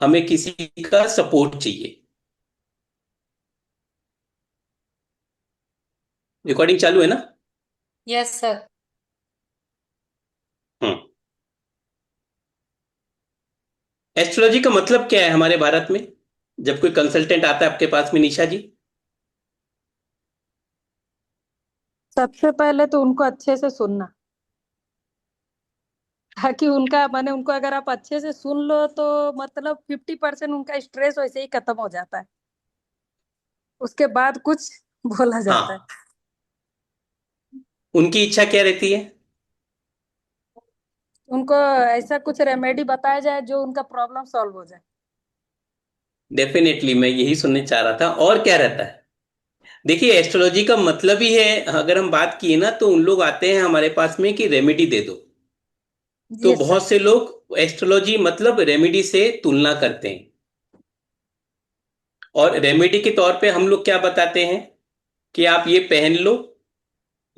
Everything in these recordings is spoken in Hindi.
हमें किसी का सपोर्ट चाहिए। रिकॉर्डिंग चालू है ना? Yes sir. हम्म। एस्ट्रोलॉजी का मतलब क्या है हमारे भारत में, जब कोई कंसल्टेंट आता है आपके पास में, निशा जी? सबसे पहले तो उनको अच्छे से सुनना, ताकि उनका माने उनको अगर आप अच्छे से सुन लो तो मतलब 50% उनका स्ट्रेस वैसे ही खत्म हो जाता है। उसके बाद कुछ बोला जाता है। हाँ। उनकी इच्छा क्या रहती है? उनको ऐसा कुछ रेमेडी बताया जाए जो उनका प्रॉब्लम सॉल्व हो जाए। डेफिनेटली मैं यही सुनने चाह रहा था, और क्या रहता है? देखिए, एस्ट्रोलॉजी का मतलब ही है, अगर हम बात किए ना, तो उन लोग आते हैं हमारे पास में कि रेमेडी दे दो। तो जी सर। बहुत से लोग एस्ट्रोलॉजी मतलब रेमेडी से तुलना करते हैं। और रेमेडी के तौर पे हम लोग क्या बताते हैं कि आप ये पहन लो,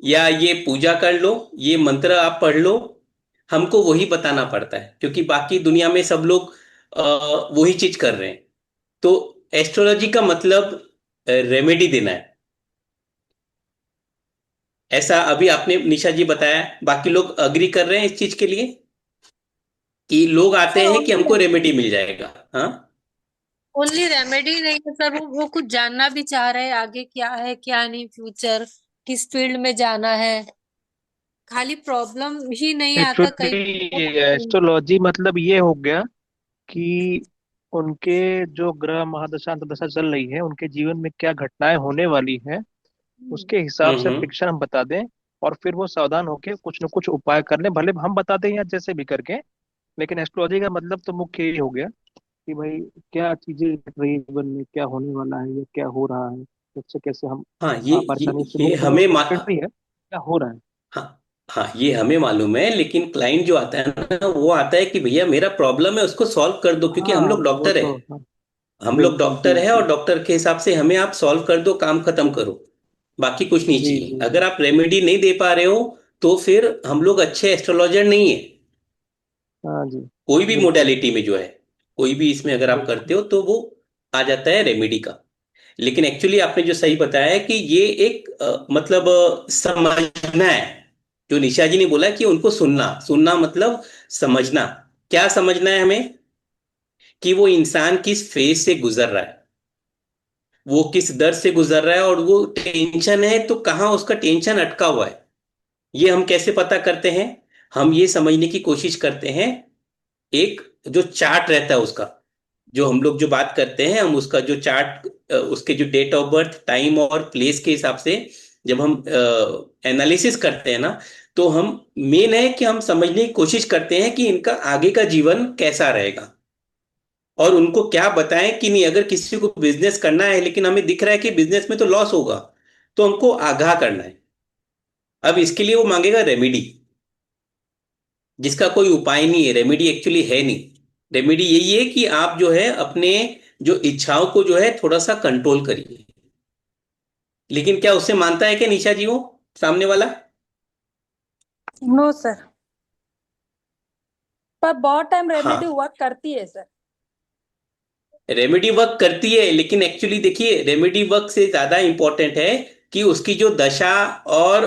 या ये पूजा कर लो, ये मंत्र आप पढ़ लो। हमको वही बताना पड़ता है, क्योंकि बाकी दुनिया में सब लोग वही चीज कर रहे हैं। तो एस्ट्रोलॉजी का मतलब रेमेडी देना है। ऐसा अभी आपने निशा जी बताया, बाकी लोग अग्री कर रहे हैं इस चीज के लिए कि लोग आते सर हैं कि हमको रेमेडी मिल जाएगा। हाँ। ओनली रेमेडी नहीं है सर, वो कुछ जानना भी चाह रहे हैं आगे क्या है क्या नहीं, फ्यूचर किस फील्ड में जाना है। खाली प्रॉब्लम ही नहीं आता कई एक्चुअली बार। एस्ट्रोलॉजी मतलब ये हो गया कि उनके जो ग्रह महादशा अंतर्दशा चल रही है, उनके जीवन में क्या घटनाएं होने वाली हैं, उसके हिसाब से प्रिडिक्शन हम बता दें। और फिर वो सावधान होकर कुछ न कुछ उपाय कर लें, भले हम बता दें या जैसे भी करके। लेकिन एस्ट्रोलॉजी का मतलब तो मुख्य ये हो गया कि भाई क्या चीजें घट रही है जीवन में, क्या होने वाला है या क्या हो रहा है, उससे कैसे हम हाँ, ये परेशानी से, ये जी मेरे सर। हमें भी है क्या हो रहा है। हाँ, हाँ, ये हमें मालूम है, लेकिन क्लाइंट जो आता है ना, वो आता है कि भैया मेरा प्रॉब्लम है, उसको सॉल्व कर दो, क्योंकि हम हाँ लोग वो डॉक्टर है। तो हाँ। हम लोग बिल्कुल डॉक्टर है, और बिल्कुल। डॉक्टर के हिसाब से हमें आप सॉल्व कर दो, काम खत्म करो। बाकी कुछ नहीं जी चाहिए। जी अगर जी। आप रेमेडी नहीं दे पा रहे हो, तो फिर हम लोग अच्छे एस्ट्रोलॉजर नहीं है। हाँ जी। कोई भी बिल्कुल मोडेलिटी में जो है, कोई भी इसमें अगर आप करते बिल्कुल। हो तो वो आ जाता है रेमेडी का। लेकिन एक्चुअली आपने जो सही बताया है कि ये एक मतलब समझना है। जो निशा जी ने बोला कि उनको सुनना सुनना मतलब समझना। क्या समझना है हमें? कि वो इंसान किस फेज से गुजर रहा है, वो किस दर्द से गुजर रहा है, और वो टेंशन है तो कहाँ उसका टेंशन अटका हुआ है। ये हम कैसे पता करते हैं? हम ये समझने की कोशिश करते हैं। एक जो चार्ट रहता है उसका, जो हम लोग जो बात करते हैं, हम उसका जो चार्ट, उसके जो डेट ऑफ बर्थ, टाइम और प्लेस के हिसाब से जब हम एनालिसिस करते हैं ना, तो हम मेन है कि हम समझने की कोशिश करते हैं कि इनका आगे का जीवन कैसा रहेगा, और उनको क्या बताएं कि नहीं। अगर किसी को बिजनेस करना है, लेकिन हमें दिख रहा है कि बिजनेस में तो लॉस होगा, तो हमको आगाह करना है। अब इसके लिए वो मांगेगा रेमेडी, जिसका कोई उपाय नहीं है, रेमेडी एक्चुअली है नहीं। रेमेडी यही है कि आप जो है अपने जो इच्छाओं को जो है थोड़ा सा कंट्रोल करिए। लेकिन क्या उससे मानता है कि निशा जी वो सामने वाला? No sir. पर बहुत टाइम रेमेडी हाँ, वर्क करती है सर। रेमेडी वर्क करती है, लेकिन एक्चुअली देखिए, रेमेडी वर्क से ज्यादा इंपॉर्टेंट है कि उसकी जो दशा और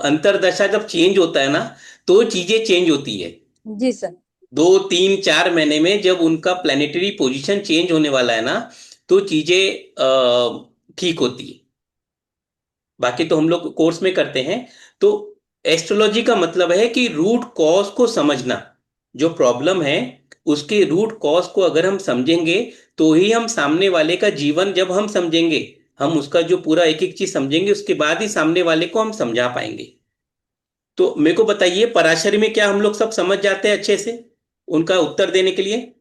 अंतरदशा जब चेंज होता है ना, तो चीजें चेंज होती है। जी सर। 2 3 4 महीने में जब उनका प्लानिटरी पोजीशन चेंज होने वाला है ना, तो चीजें ठीक होती है। बाकी तो हम लोग कोर्स में करते हैं। तो एस्ट्रोलॉजी का मतलब है कि रूट कॉज को समझना। जो प्रॉब्लम है, उसके रूट कॉज को अगर हम समझेंगे, तो ही हम सामने वाले का जीवन, जब हम समझेंगे, हम उसका जो पूरा एक एक चीज समझेंगे, उसके बाद ही सामने वाले को हम समझा पाएंगे। तो मेरे को बताइए, पराशरी में क्या हम लोग सब समझ जाते हैं अच्छे से उनका उत्तर देने के लिए?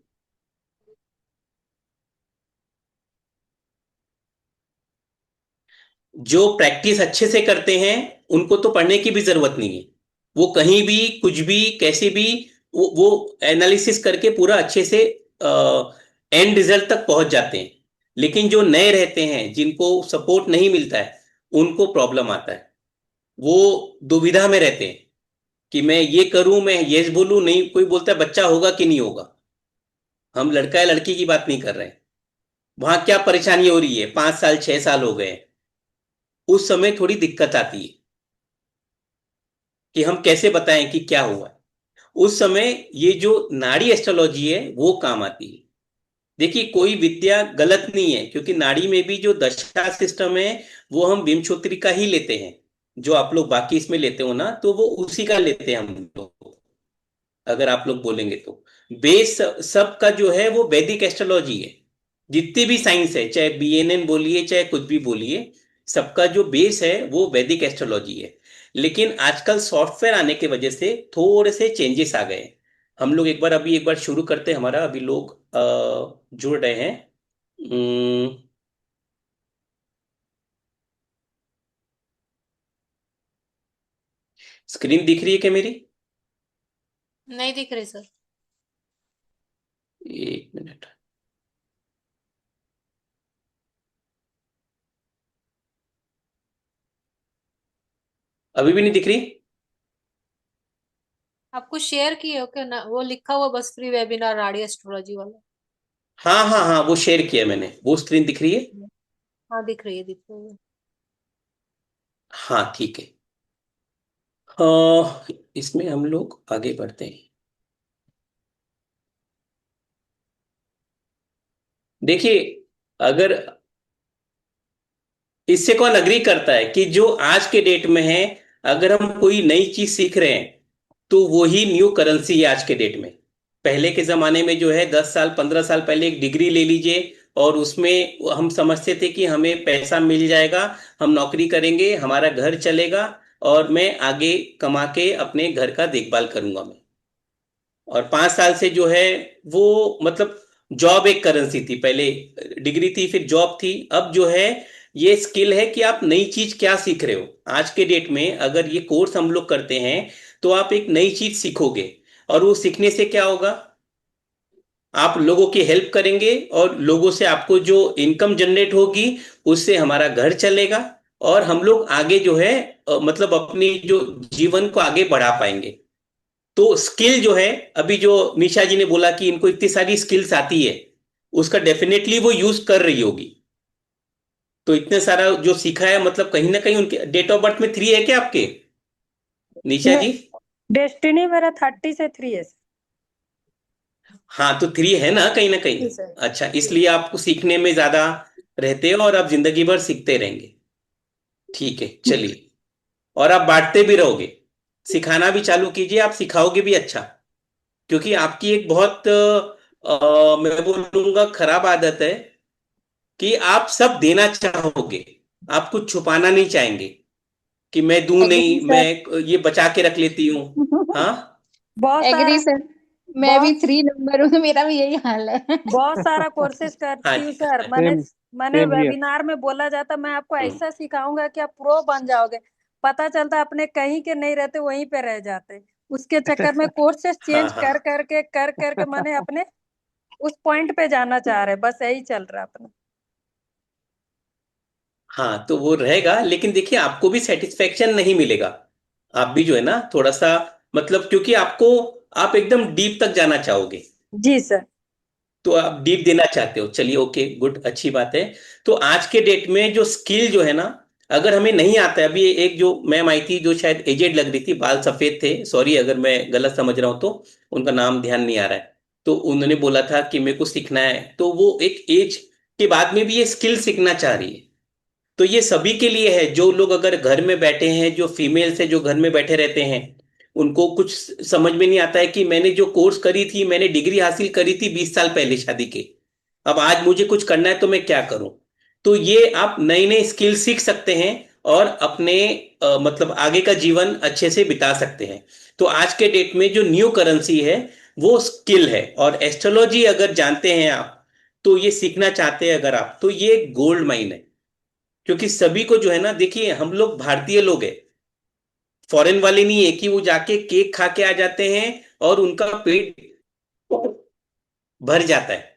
जो प्रैक्टिस अच्छे से करते हैं, उनको तो पढ़ने की भी जरूरत नहीं है। वो कहीं भी कुछ भी कैसे भी वो एनालिसिस करके पूरा अच्छे से एंड रिजल्ट तक पहुंच जाते हैं। लेकिन जो नए रहते हैं, जिनको सपोर्ट नहीं मिलता है, उनको प्रॉब्लम आता है। वो दुविधा में रहते हैं कि मैं ये करूं, मैं यस बोलूं, नहीं कोई बोलता है बच्चा होगा कि नहीं होगा। हम लड़का या लड़की की बात नहीं कर रहे हैं। वहां क्या परेशानी हो रही है, 5 साल 6 साल हो गए, उस समय थोड़ी दिक्कत आती है कि हम कैसे बताएं कि क्या हुआ है। उस समय ये जो नाड़ी एस्ट्रोलॉजी है वो काम आती है। देखिए, कोई विद्या गलत नहीं है, क्योंकि नाड़ी में भी जो दशा सिस्टम है वो हम विमचोत्री का ही लेते हैं। जो आप लोग बाकी इसमें लेते हो ना, तो वो उसी का लेते हैं हम लोग। अगर आप लोग बोलेंगे तो बेस सब का जो है वो वैदिक एस्ट्रोलॉजी है। जितनी भी साइंस है, चाहे बीएनएन बोलिए चाहे कुछ भी बोलिए, सबका जो बेस है वो वैदिक एस्ट्रोलॉजी है। लेकिन आजकल सॉफ्टवेयर आने की वजह से थोड़े से चेंजेस आ गए हैं। हम लोग एक बार शुरू करते हैं। हमारा अभी लोग जुड़ रहे हैं। स्क्रीन दिख रही है क्या मेरी? नहीं दिख रही सर। 1 मिनट। अभी भी नहीं दिख रही? आपको शेयर किए हो क्या ना, वो लिखा हुआ बस फ्री वेबिनार राडी एस्ट्रोलॉजी वाला। हाँ हाँ हाँ, वो शेयर किया मैंने, वो स्क्रीन दिख रही है। हाँ दिख रही है, दिख रही है। हाँ ठीक है। इसमें हम लोग आगे बढ़ते हैं। देखिए, अगर इससे कौन अग्री करता है कि जो आज के डेट में है, अगर हम कोई नई चीज सीख रहे हैं तो वो ही न्यू करेंसी है आज के डेट में। पहले के जमाने में जो है 10 साल 15 साल पहले एक डिग्री ले लीजिए, और उसमें हम समझते थे कि हमें पैसा मिल जाएगा, हम नौकरी करेंगे, हमारा घर चलेगा, और मैं आगे कमा के अपने घर का देखभाल करूंगा मैं। और 5 साल से जो है वो मतलब जॉब एक करेंसी थी पहले। डिग्री थी, फिर जॉब थी। अब जो है ये स्किल है कि आप नई चीज क्या सीख रहे हो। आज के डेट में अगर ये कोर्स हम लोग करते हैं तो आप एक नई चीज सीखोगे, और वो सीखने से क्या होगा, आप लोगों की हेल्प करेंगे, और लोगों से आपको जो इनकम जनरेट होगी उससे हमारा घर चलेगा, और हम लोग आगे जो है मतलब अपनी जो जीवन को आगे बढ़ा पाएंगे। तो स्किल जो है, अभी जो निशा जी ने बोला कि इनको इतनी सारी स्किल्स आती है, उसका डेफिनेटली वो यूज कर रही होगी। तो इतने सारा जो सीखा है, मतलब कहीं ना कहीं उनके डेट ऑफ बर्थ में 3 है क्या आपके, निशा जी? डेस्टिनी मेरा 30 से 3 है। हाँ, तो 3 है ना कहीं ना कहीं। जी सर। अच्छा, इसलिए आपको सीखने में ज्यादा रहते हो और आप जिंदगी भर सीखते रहेंगे। ठीक है, चलिए। और आप बांटते भी रहोगे, सिखाना भी चालू कीजिए, आप सिखाओगे भी अच्छा। क्योंकि आपकी एक बहुत मैं बोलूंगा खराब आदत है कि आप सब देना चाहोगे, आप कुछ छुपाना नहीं चाहेंगे कि मैं दूं एग्री नहीं, सर। मैं ये बचा के रख लेती हूँ। हाँ। बहुत एग्री सारा सर। मैं भी बहुत 3 नंबर हूँ, मेरा भी यही हाल है। बहुत सारा कोर्सेज हाँ। करती हूँ सर। मैंने सेम मैंने सेम हियर। वेबिनार में बोला जाता मैं आपको हम्म, ऐसा सिखाऊंगा कि आप प्रो बन जाओगे। पता चलता अपने कहीं के नहीं रहते, वहीं पे रह जाते। उसके चक्कर में कोर्सेज हाँ चेंज हाँ कर करके मैंने अपने उस पॉइंट पे जाना चाह रहे, बस यही चल रहा अपना। हाँ, तो वो रहेगा, लेकिन देखिए आपको भी सेटिस्फेक्शन नहीं मिलेगा। आप भी जो है ना थोड़ा सा, मतलब क्योंकि आपको, आप एकदम डीप तक जाना चाहोगे, जी सर। तो आप डीप देना चाहते हो। चलिए, ओके, गुड, अच्छी बात है। तो आज के डेट में जो स्किल जो है ना, अगर हमें नहीं आता है, अभी एक जो मैम आई थी जो शायद एजेड लग रही थी, बाल सफेद थे, सॉरी अगर मैं गलत समझ रहा हूं तो, उनका नाम ध्यान नहीं आ रहा है। तो उन्होंने बोला था कि मेरे को सीखना है, तो वो एक एज के बाद में भी ये स्किल सीखना चाह रही है। तो ये सभी के लिए है, जो लोग अगर घर में बैठे हैं, जो फीमेल्स है जो घर में बैठे रहते हैं, उनको कुछ समझ में नहीं आता है कि मैंने जो कोर्स करी थी, मैंने डिग्री हासिल करी थी 20 साल पहले शादी के, अब आज मुझे कुछ करना है तो मैं क्या करूं। तो ये आप नए नए स्किल सीख सकते हैं, और अपने मतलब आगे का जीवन अच्छे से बिता सकते हैं। तो आज के डेट में जो न्यू करेंसी है वो स्किल है, और एस्ट्रोलॉजी अगर जानते हैं आप, तो ये सीखना चाहते हैं अगर आप, तो ये गोल्ड माइन है। क्योंकि सभी को जो है ना, देखिए हम लोग भारतीय लोग हैं, फॉरेन वाले नहीं है कि वो जाके केक खा के आ जाते हैं और उनका पेट भर जाता है।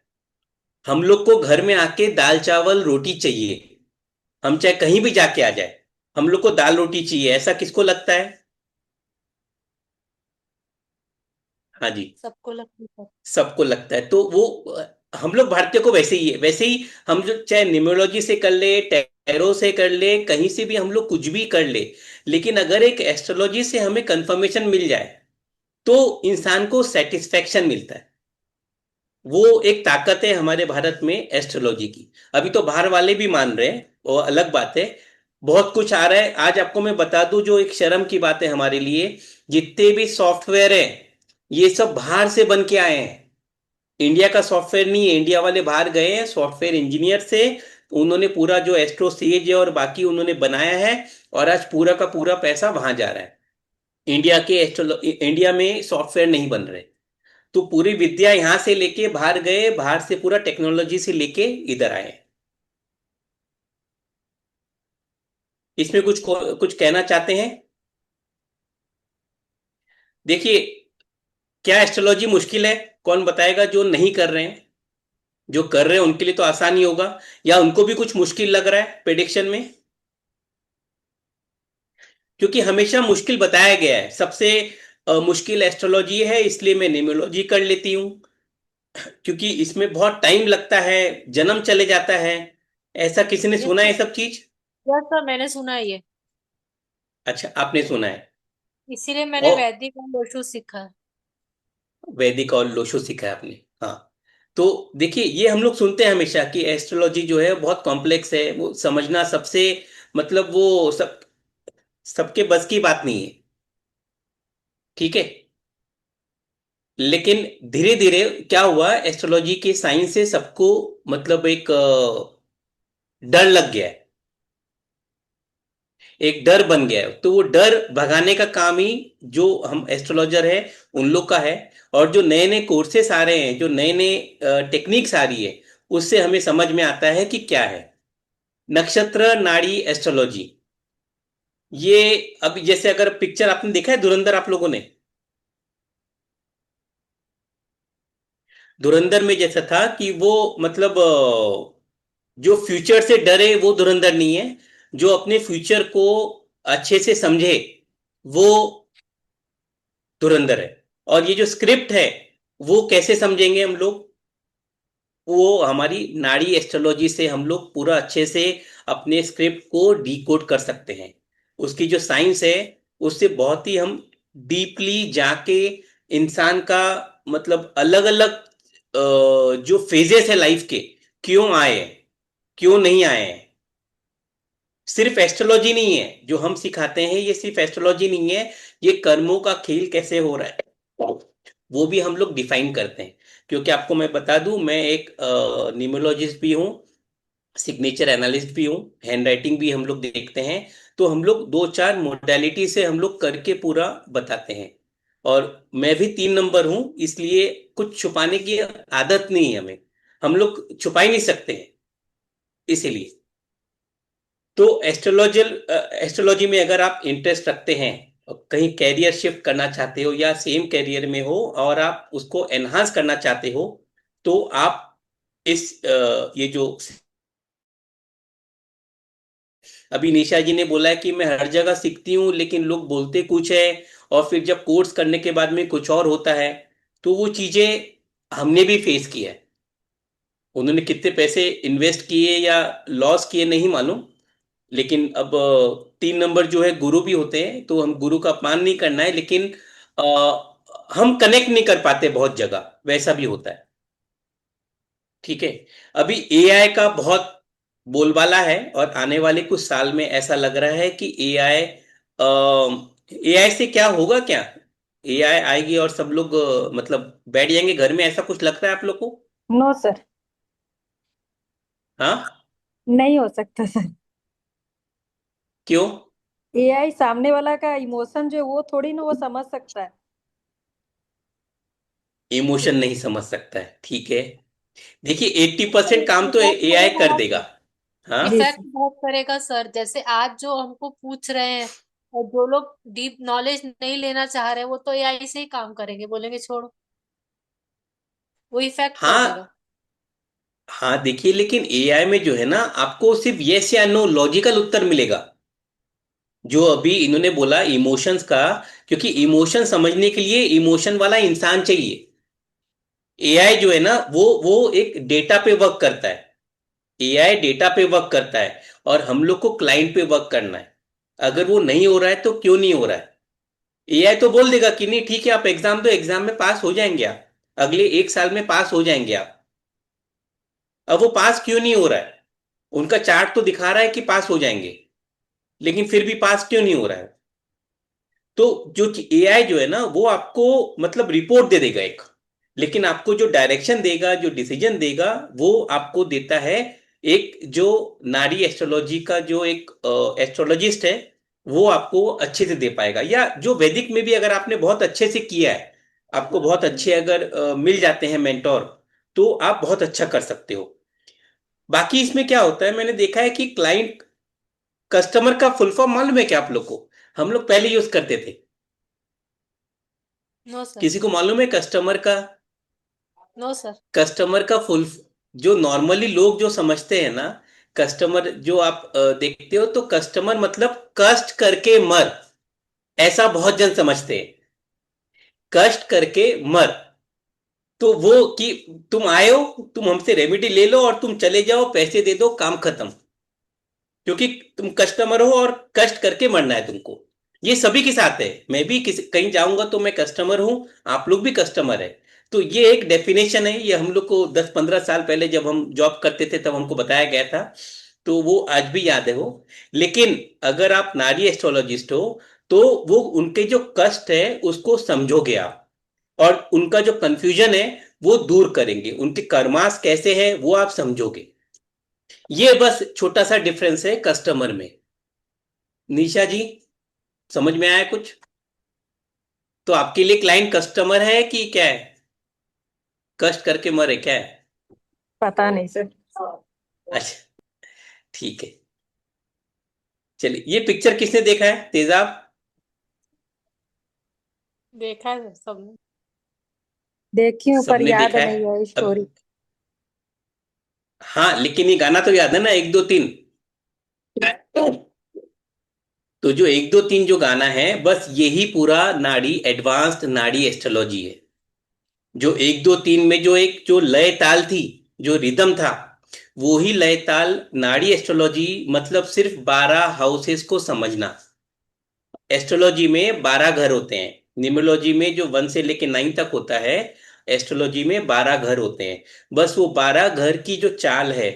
हम लोग को घर में आके दाल चावल रोटी चाहिए, हम चाहे कहीं भी जाके आ जाए, हम लोग को दाल रोटी चाहिए। ऐसा किसको लगता है? हाँ जी। सबको लगता है। सबको लगता है, तो वो हम लोग भारतीय को वैसे ही है, वैसे ही हम जो चाहे न्यूमरोलॉजी से कर ले, टैरो से कर ले, कहीं से भी हम लोग कुछ भी कर ले, लेकिन अगर एक एस्ट्रोलॉजी से हमें कंफर्मेशन मिल जाए तो इंसान को सेटिस्फेक्शन मिलता है। वो एक ताकत है हमारे भारत में एस्ट्रोलॉजी की। अभी तो बाहर वाले भी मान रहे हैं, वो अलग बात है। बहुत कुछ आ रहा है। आज आपको मैं बता दूं, जो एक शर्म की बात है हमारे लिए, जितने भी सॉफ्टवेयर है ये सब बाहर से बन के आए हैं। इंडिया का सॉफ्टवेयर नहीं है। इंडिया वाले बाहर गए हैं सॉफ्टवेयर इंजीनियर से, उन्होंने पूरा जो एस्ट्रो सेज है और बाकी उन्होंने बनाया है, और आज पूरा का पूरा पैसा वहां जा रहा है। इंडिया के एस्ट्रो इंडिया में सॉफ्टवेयर नहीं बन रहे। तो पूरी विद्या यहां से लेके बाहर गए, बाहर से पूरा टेक्नोलॉजी से लेके इधर आए। इसमें कुछ कहना चाहते हैं? देखिए, क्या एस्ट्रोलॉजी मुश्किल है? कौन बताएगा? जो नहीं कर रहे हैं। जो कर रहे हैं उनके लिए तो आसान ही होगा, या उनको भी कुछ मुश्किल लग रहा है प्रेडिक्शन में? क्योंकि हमेशा मुश्किल बताया गया है सबसे। मुश्किल एस्ट्रोलॉजी है, इसलिए मैं न्यूमरोलॉजी कर लेती हूँ, क्योंकि इसमें बहुत टाइम लगता है, जन्म चले जाता है। ऐसा किसी ने ये सुना है सब, ये सब चीज? यह सब मैंने सुना है ये। अच्छा, आपने सुना है। इसीलिए मैंने और वैदिक और लोशु सीखा है। वैदिक और लोशो सीखा है आपने? हाँ। तो देखिए, ये हम लोग सुनते हैं हमेशा कि एस्ट्रोलॉजी जो है बहुत कॉम्प्लेक्स है, वो समझना सबसे, मतलब वो सबके बस की बात नहीं है। ठीक है। लेकिन धीरे धीरे क्या हुआ, एस्ट्रोलॉजी के साइंस से सबको मतलब एक डर लग गया है। एक डर बन गया है, तो वो डर भगाने का काम ही जो हम एस्ट्रोलॉजर है उन लोग का है। और जो नए नए कोर्सेस आ रहे हैं, जो नए नए टेक्निक्स आ रही है, उससे हमें समझ में आता है कि क्या है नक्षत्र नाड़ी एस्ट्रोलॉजी। ये अभी जैसे अगर पिक्चर आपने देखा है धुरंधर, आप लोगों ने? धुरंधर में जैसा था कि वो मतलब जो फ्यूचर से डरे वो धुरंधर नहीं है। जो अपने फ्यूचर को अच्छे से समझे वो धुरंधर है। और ये जो स्क्रिप्ट है वो कैसे समझेंगे हम लोग? वो हमारी नाड़ी एस्ट्रोलॉजी से हम लोग पूरा अच्छे से अपने स्क्रिप्ट को डिकोड कर सकते हैं। उसकी जो साइंस है उससे बहुत ही हम डीपली जाके इंसान का मतलब अलग अलग जो फेजेस है लाइफ के, क्यों आए हैं, क्यों नहीं आए हैं। सिर्फ एस्ट्रोलॉजी नहीं है जो हम सिखाते हैं, ये सिर्फ एस्ट्रोलॉजी नहीं है। ये कर्मों का खेल कैसे हो रहा है वो भी हम लोग डिफाइन करते हैं। क्योंकि आपको मैं बता दूं, मैं एक न्यूमरोलॉजिस्ट भी हूँ, सिग्नेचर एनालिस्ट भी हूँ, हैंड राइटिंग भी हम लोग देखते हैं। तो हम लोग दो चार मोडालिटी से हम लोग करके पूरा बताते हैं। और मैं भी 3 नंबर हूँ, इसलिए कुछ छुपाने की आदत नहीं है हमें। हम लोग छुपा ही नहीं सकते हैं, इसीलिए। तो एस्ट्रोलॉजी में अगर आप इंटरेस्ट रखते हैं, कहीं कैरियर शिफ्ट करना चाहते हो या सेम कैरियर में हो और आप उसको एनहांस करना चाहते हो, तो आप इस ये जो अभी निशा जी ने बोला है कि मैं हर जगह सीखती हूँ लेकिन लोग बोलते कुछ है, और फिर जब कोर्स करने के बाद में कुछ और होता है, तो वो चीजें हमने भी फेस किया है। उन्होंने कितने पैसे इन्वेस्ट किए या लॉस किए नहीं मालूम, लेकिन अब 3 नंबर जो है गुरु भी होते हैं, तो हम गुरु का अपमान नहीं करना है, लेकिन हम कनेक्ट नहीं कर पाते बहुत जगह, वैसा भी होता है। ठीक है। अभी एआई का बहुत बोलबाला है, और आने वाले कुछ साल में ऐसा लग रहा है कि एआई से क्या होगा क्या? एआई आएगी और सब लोग मतलब बैठ जाएंगे घर में, ऐसा कुछ लगता है आप लोग को? नो सर, हाँ। नहीं हो सकता सर। क्यों? एआई सामने वाला का इमोशन जो है वो थोड़ी ना वो समझ सकता है। इमोशन नहीं समझ सकता है, ठीक है। देखिए, 80% काम तो इफेक्ट एआई करेगा कर ना देगा। सर। हाँ। जी इफेक्ट सर। बहुत करेगा सर, जैसे आज जो हमको पूछ रहे हैं और जो लोग डीप नॉलेज नहीं लेना चाह रहे वो तो एआई से ही काम करेंगे, बोलेंगे छोड़ो, वो इफेक्ट कर देगा। हाँ। हाँ, देखिए, लेकिन एआई में जो है ना, आपको सिर्फ यस या नो लॉजिकल उत्तर मिलेगा। जो अभी इन्होंने बोला इमोशंस का, क्योंकि इमोशन समझने के लिए इमोशन वाला इंसान चाहिए। एआई जो है ना, वो एक डेटा पे वर्क करता है। एआई डेटा पे वर्क करता है, और हम लोग को क्लाइंट पे वर्क करना है। अगर वो नहीं हो रहा है तो क्यों नहीं हो रहा है? एआई तो बोल देगा कि नहीं ठीक है, आप एग्जाम दो, एग्जाम में पास हो जाएंगे आप, अगले 1 साल में पास हो जाएंगे आप। अब वो पास क्यों नहीं हो रहा है? उनका चार्ट तो दिखा रहा है कि पास हो जाएंगे, लेकिन फिर भी पास क्यों नहीं हो रहा है? तो जो एआई जो है ना, वो आपको मतलब रिपोर्ट दे देगा एक, लेकिन आपको जो डायरेक्शन देगा, जो डिसीजन देगा, वो आपको देता है एक जो नाड़ी एस्ट्रोलॉजी का जो एक एस्ट्रोलॉजिस्ट है, वो आपको अच्छे से दे पाएगा। या जो वैदिक में भी अगर आपने बहुत अच्छे से किया है, आपको बहुत अच्छे अगर मिल जाते हैं मेंटोर, तो आप बहुत अच्छा कर सकते हो। बाकी इसमें क्या होता है, मैंने देखा है कि क्लाइंट कस्टमर का फुल फॉर्म मालूम है क्या आप लोग को? हम लोग पहले यूज करते थे। No sir. किसी को मालूम है कस्टमर का? No sir. कस्टमर का फुल, जो नॉर्मली लोग जो समझते हैं ना, कस्टमर जो आप देखते हो, तो कस्टमर मतलब कष्ट करके मर, ऐसा बहुत जन समझते हैं। कष्ट करके मर, तो वो कि तुम आए हो, तुम हमसे रेमेडी ले लो और तुम चले जाओ, पैसे दे दो, काम खत्म। क्योंकि तुम कस्टमर हो और कष्ट करके मरना है तुमको। ये सभी के साथ है, मैं भी किसी कहीं जाऊंगा तो मैं कस्टमर हूं, आप लोग भी कस्टमर है। तो ये एक डेफिनेशन है, ये हम लोग को 10-15 साल पहले जब हम जॉब करते थे तब हमको बताया गया था। तो वो आज भी याद है वो। लेकिन अगर आप नारी एस्ट्रोलॉजिस्ट हो, तो वो उनके जो कष्ट है उसको समझोगे आप, और उनका जो कंफ्यूजन है वो दूर करेंगे, उनके कर्मास कैसे है वो आप समझोगे। ये बस छोटा सा डिफरेंस है कस्टमर में। निशा जी, समझ में आया कुछ? तो आपके लिए क्लाइंट कस्टमर है कि क्या है? कष्ट करके मरे क्या है? पता नहीं सर। अच्छा, ठीक है। चलिए, ये पिक्चर किसने देखा है, तेजाब? देखा है सर सबने। देखी हूँ पर सबने याद देखा नहीं है। है अब स्टोरी। हाँ, लेकिन ये गाना तो याद है ना, 1 2 3? तो जो 1 2 3 जो गाना है, बस यही पूरा नाड़ी एडवांस्ड नाड़ी एस्ट्रोलॉजी है। जो 1 2 3 में जो एक जो लय ताल थी, जो रिदम था, वो ही लय ताल नाड़ी एस्ट्रोलॉजी। मतलब सिर्फ 12 हाउसेस को समझना। एस्ट्रोलॉजी में 12 घर होते हैं, न्यूमरोलॉजी में जो 1 से लेके 9 तक होता है, एस्ट्रोलॉजी में 12 घर होते हैं। बस वो 12 घर की जो चाल है,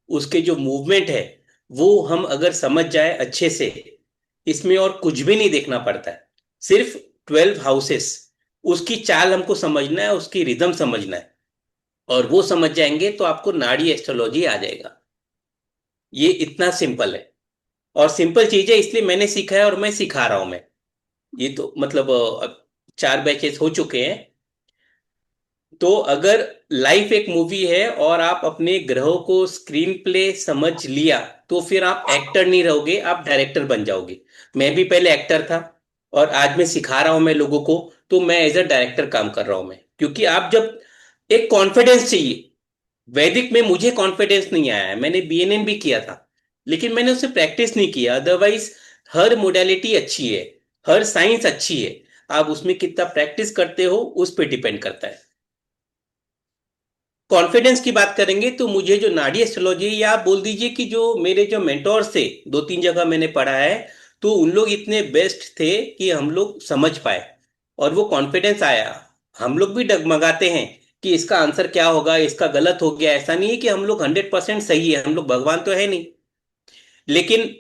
उसके जो मूवमेंट है, वो हम अगर समझ जाए अच्छे से, इसमें और कुछ भी नहीं देखना पड़ता है। सिर्फ 12 हाउसेस, उसकी चाल हमको समझना है, उसकी रिदम समझना है, और वो समझ जाएंगे तो आपको नाड़ी एस्ट्रोलॉजी आ जाएगा। ये इतना सिंपल है, और सिंपल चीज है इसलिए मैंने सीखा है और मैं सिखा रहा हूं मैं। ये तो मतलब अब 4 बैचेस हो चुके हैं। तो अगर लाइफ एक मूवी है और आप अपने ग्रहों को स्क्रीन प्ले समझ लिया, तो फिर आप एक्टर नहीं रहोगे, आप डायरेक्टर बन जाओगे। मैं भी पहले एक्टर था, और आज मैं सिखा रहा हूं मैं लोगों को, तो मैं एज अ डायरेक्टर काम कर रहा हूं मैं। क्योंकि आप जब एक कॉन्फिडेंस चाहिए। वैदिक में मुझे कॉन्फिडेंस नहीं आया है, मैंने बीएनएन भी किया था, लेकिन मैंने उससे प्रैक्टिस नहीं किया। अदरवाइज हर मोडेलिटी अच्छी है, हर साइंस अच्छी है, आप उसमें कितना प्रैक्टिस करते हो उस पर डिपेंड करता है। कॉन्फिडेंस की बात करेंगे तो मुझे जो नाड़ी एस्ट्रोलॉजी, या आप बोल दीजिए कि जो मेरे जो मेंटोर्स थे, 2 3 जगह मैंने पढ़ा है, तो उन लोग इतने बेस्ट थे कि हम लोग समझ पाए, और वो कॉन्फिडेंस आया। हम लोग भी डगमगाते हैं कि इसका आंसर क्या होगा, इसका गलत हो गया। ऐसा नहीं है कि हम लोग 100% सही है, हम लोग भगवान तो है नहीं, लेकिन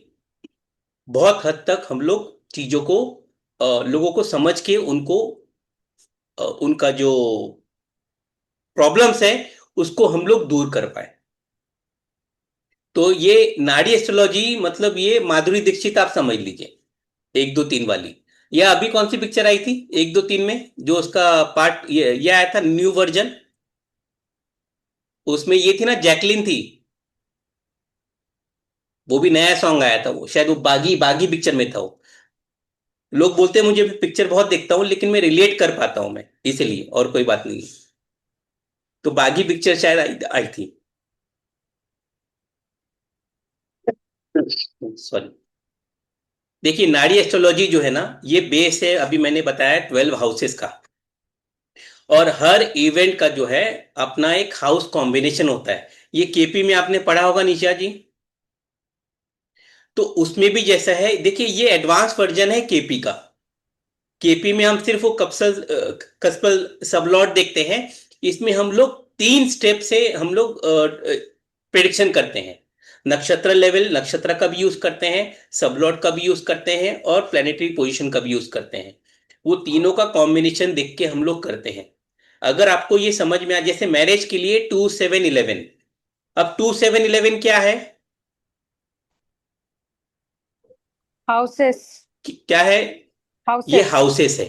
बहुत हद तक हम लोग चीजों को लोगों को समझ के उनको उनका जो प्रॉब्लम्स है उसको हम लोग दूर कर पाए। तो ये नाड़ी एस्ट्रोलॉजी मतलब ये माधुरी दीक्षित आप समझ लीजिए, 1 2 3 वाली। या अभी कौन सी पिक्चर आई थी 1 2 3 में, जो उसका पार्ट ये आया था न्यू वर्जन, उसमें ये थी ना, जैकलिन थी। वो भी नया सॉन्ग आया था, वो शायद वो बागी बागी पिक्चर में था वो। लोग बोलते हैं मुझे पिक्चर बहुत देखता हूँ, लेकिन मैं रिलेट कर पाता हूँ मैं, इसलिए और कोई बात नहीं है। तो बागी पिक्चर शायद आई थी। सॉरी। देखिए नाड़ी एस्ट्रोलॉजी जो है ना, ये बेस है, अभी मैंने बताया 12 हाउसेस का। और हर इवेंट का जो है अपना एक हाउस कॉम्बिनेशन होता है। ये केपी में आपने पढ़ा होगा निशा जी। तो उसमें भी जैसा है, देखिए ये एडवांस वर्जन है केपी का। केपी में हम सिर्फ वो कस्पल सबलॉट देखते हैं। इसमें हम लोग 3 स्टेप से हम लोग प्रिडिक्शन करते हैं। नक्षत्र लेवल, नक्षत्र का भी यूज करते हैं, सबलॉट का भी यूज करते हैं, और प्लेनेटरी पोजीशन का भी यूज करते हैं। वो तीनों का कॉम्बिनेशन देख के हम लोग करते हैं। अगर आपको ये समझ में आ, जैसे मैरिज के लिए 2 7 11। अब 2 7 11 क्या है? हाउसेस। क्या है? ये हाउसेस। हाउसेस है।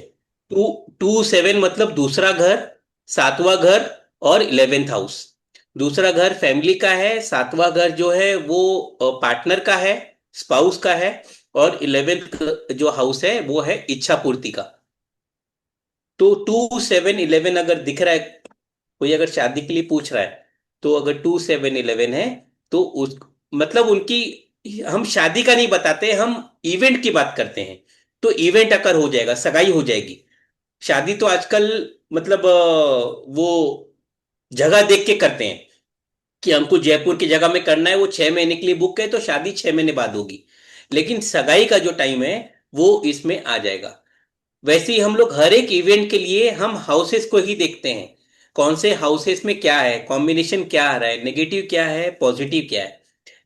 2 2 7 मतलब दूसरा घर, सातवां घर, और 11th हाउस। दूसरा घर फैमिली का है, सातवां घर जो है वो पार्टनर का है, स्पाउस का है। और 11th जो हाउस है वो है इच्छा पूर्ति का। तो 2 7 11 अगर दिख रहा है, कोई अगर शादी के लिए पूछ रहा है, तो अगर 2 7 11 है, तो उस मतलब उनकी, हम शादी का नहीं बताते, हम इवेंट की बात करते हैं। तो इवेंट अगर हो जाएगा, सगाई हो जाएगी। शादी तो आजकल मतलब वो जगह देख के करते हैं कि हमको जयपुर की जगह में करना है, वो 6 महीने के लिए बुक है, तो शादी 6 महीने बाद होगी। लेकिन सगाई का जो टाइम है वो इसमें आ जाएगा। वैसे ही हम लोग हर एक इवेंट के लिए हम हाउसेस को ही देखते हैं। कौन से हाउसेस में क्या है, कॉम्बिनेशन क्या आ रहा है, नेगेटिव क्या है, पॉजिटिव क्या है।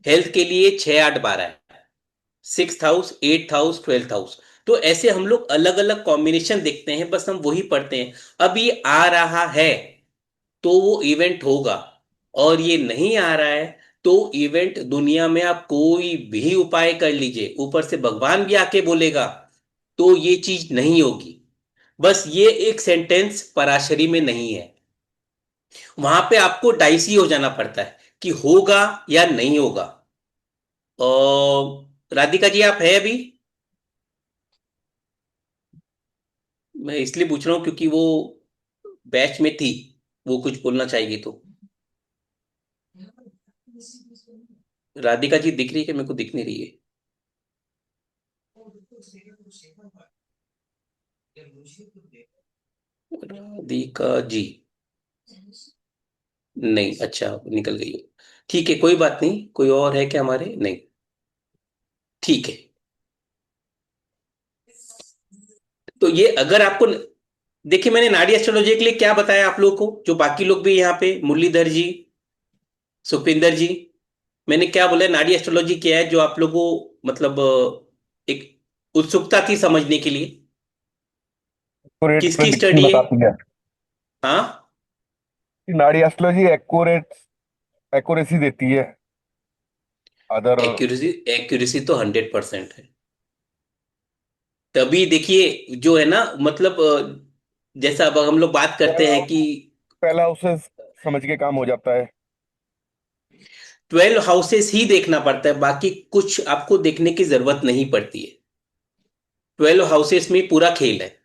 हेल्थ के लिए 6 8 12 है, 6th house, 8th house, 12th house. तो ऐसे हम लोग अलग अलग कॉम्बिनेशन देखते हैं, बस हम वही पढ़ते हैं। अब ये आ रहा है तो वो इवेंट होगा, और ये नहीं आ रहा है तो इवेंट, दुनिया में आप कोई भी उपाय कर लीजिए, ऊपर से भगवान भी आके बोलेगा तो ये चीज नहीं होगी। बस ये एक सेंटेंस पराशरी में नहीं है। वहां पे आपको डाइसी हो जाना पड़ता है कि होगा या नहीं होगा। और राधिका जी आप है अभी? मैं इसलिए पूछ रहा हूँ क्योंकि वो बैच में थी, वो कुछ बोलना चाहेगी तो। राधिका जी दिख रही है कि मेरे को दिख नहीं रही है? राधिका जी नहीं, अच्छा निकल गई है। ठीक है, कोई बात नहीं। कोई और है क्या हमारे? नहीं। ठीक है। तो ये अगर आपको, देखिए मैंने नाड़ी एस्ट्रोलॉजी के लिए क्या बताया आप लोगों को, जो बाकी लोग भी यहाँ पे, मुरलीधर जी, सुखविंदर जी, मैंने क्या बोला? नाड़ी एस्ट्रोलॉजी क्या है, जो आप लोगों को मतलब एक उत्सुकता थी समझने के लिए। एक्यूरेट किसकी प्रेडिक्शन स्टडी है? बताती है। हाँ। नाड़ी एस्ट्रोलॉजी एक्यूरेसी देती है। अदर एक्यूरेसी, एक्यूरेसी तो 100% है। तभी देखिए जो है ना, मतलब जैसा अब हम लोग बात करते पहला हैं कि पहला उसे समझ के काम हो जाता है। 12 हाउसेस ही देखना पड़ता है, बाकी कुछ आपको देखने की जरूरत नहीं पड़ती है। 12 हाउसेस में पूरा खेल है।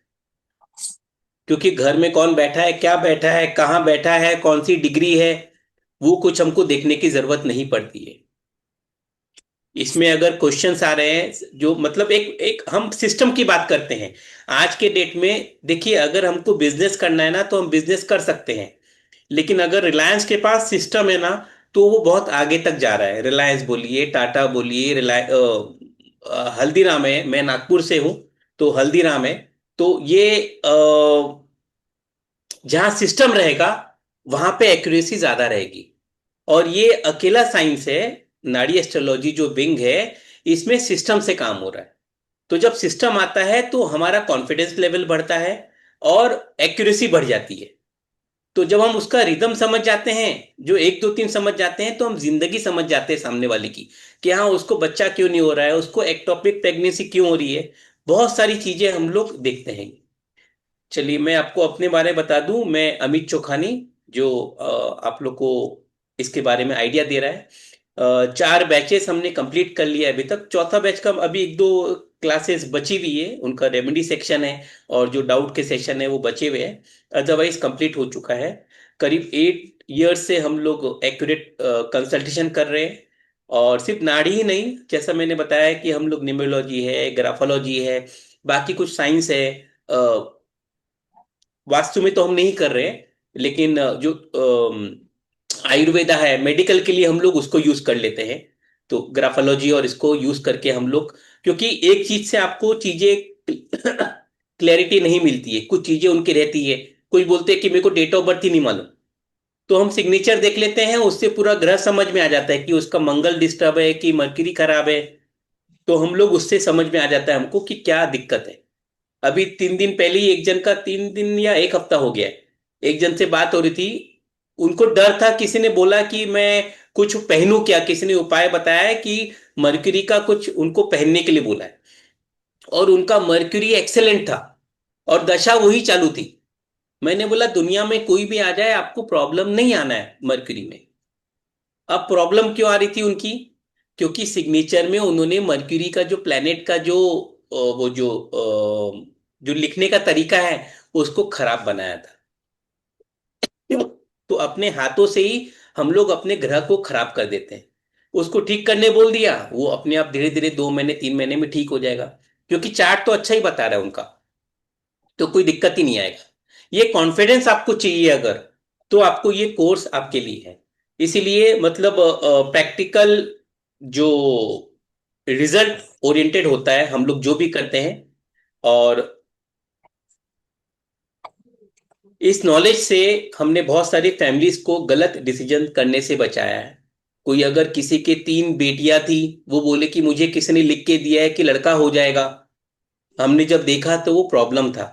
क्योंकि घर में कौन बैठा है, क्या बैठा है, कहाँ बैठा है, कौन सी डिग्री है, वो कुछ हमको देखने की जरूरत नहीं पड़ती है। इसमें अगर क्वेश्चंस आ रहे हैं, जो मतलब एक एक हम सिस्टम की बात करते हैं। आज के डेट में देखिए, अगर हमको बिजनेस करना है ना, तो हम बिजनेस कर सकते हैं। लेकिन अगर रिलायंस के पास सिस्टम है ना, तो वो बहुत आगे तक जा रहा है। रिलायंस बोलिए, टाटा बोलिए, हल्दीराम है, मैं नागपुर से हूँ, तो हल्दीराम है। तो ये जहाँ सिस्टम रहेगा वहां पे एक्यूरेसी ज्यादा रहेगी। और ये अकेला साइंस है, नाड़ी एस्ट्रोलॉजी जो विंग है, इसमें सिस्टम से काम हो रहा है। तो जब सिस्टम आता है तो हमारा कॉन्फिडेंस लेवल बढ़ता है, और एक्यूरेसी बढ़ जाती है। तो जब हम उसका रिदम समझ जाते हैं, जो 1 2 3 समझ जाते हैं, तो हम जिंदगी समझ जाते हैं सामने वाले की, कि हाँ उसको बच्चा क्यों नहीं हो रहा है, उसको एक्टोपिक प्रेगनेंसी क्यों हो रही है। बहुत सारी चीजें हम लोग देखते हैं। चलिए मैं आपको अपने बारे में बता दूं, मैं अमित चोखानी, जो आप लोग को इसके बारे में आइडिया दे रहा है। 4 बैचेस हमने कंप्लीट कर लिया है अभी तक। चौथा बैच का अभी 1 2 क्लासेस बची हुई है, उनका रेमेडी सेक्शन है, और जो डाउट के सेशन है वो बचे हुए हैं। अदरवाइज कंप्लीट हो चुका है। करीब 8 ईयर्स से हम लोग एक्यूरेट कंसल्टेशन कर रहे हैं। और सिर्फ नाड़ी ही नहीं, जैसा मैंने बताया कि हम लोग न्यूमरोलॉजी है, ग्राफोलॉजी है, बाकी कुछ साइंस है। अ, वास्तु में तो हम नहीं कर रहे हैं, लेकिन जो आयुर्वेदा है, मेडिकल के लिए हम लोग उसको यूज कर लेते हैं। तो ग्राफोलॉजी और इसको यूज करके हम लोग, क्योंकि एक चीज से आपको चीजें क्लैरिटी नहीं मिलती है, कुछ चीजें उनकी रहती है। कोई बोलते हैं कि मेरे को डेट ऑफ बर्थ ही नहीं मालूम, तो हम सिग्नेचर देख लेते हैं, उससे पूरा ग्रह समझ में आ जाता है कि उसका मंगल डिस्टर्ब है कि मरकरी खराब है। तो हम लोग उससे समझ में आ जाता है हमको कि क्या दिक्कत है। अभी 3 दिन पहले ही एक जन का, 3 दिन या एक हफ्ता हो गया है, एक जन से बात हो रही थी। उनको डर था, किसी ने बोला कि मैं कुछ पहनूं क्या, किसी ने उपाय बताया है कि मरकरी का कुछ उनको पहनने के लिए बोला है। और उनका मरकरी एक्सेलेंट था और दशा वही चालू थी। मैंने बोला दुनिया में कोई भी आ जाए, आपको प्रॉब्लम नहीं आना है मरकरी में। अब प्रॉब्लम क्यों आ रही थी उनकी? क्योंकि सिग्नेचर में उन्होंने मरक्यूरी का जो प्लेनेट का जो वो जो लिखने का तरीका है, उसको खराब बनाया था। तो अपने हाथों से ही हम लोग अपने ग्रह को खराब कर देते हैं। उसको ठीक करने बोल दिया, वो अपने आप धीरे धीरे 2 महीने 3 महीने में ठीक हो जाएगा, क्योंकि चार्ट तो अच्छा ही बता रहा है उनका। तो कोई दिक्कत ही नहीं आएगा। ये कॉन्फिडेंस आपको चाहिए अगर, तो आपको ये कोर्स आपके लिए है। इसीलिए मतलब प्रैक्टिकल जो रिजल्ट ओरिएंटेड होता है हम लोग जो भी करते हैं। और इस नॉलेज से हमने बहुत सारी फैमिलीज को गलत डिसीजन करने से बचाया है। कोई अगर किसी के 3 बेटियां थी, वो बोले कि मुझे किसी ने लिख के दिया है कि लड़का हो जाएगा, हमने जब देखा तो वो प्रॉब्लम था।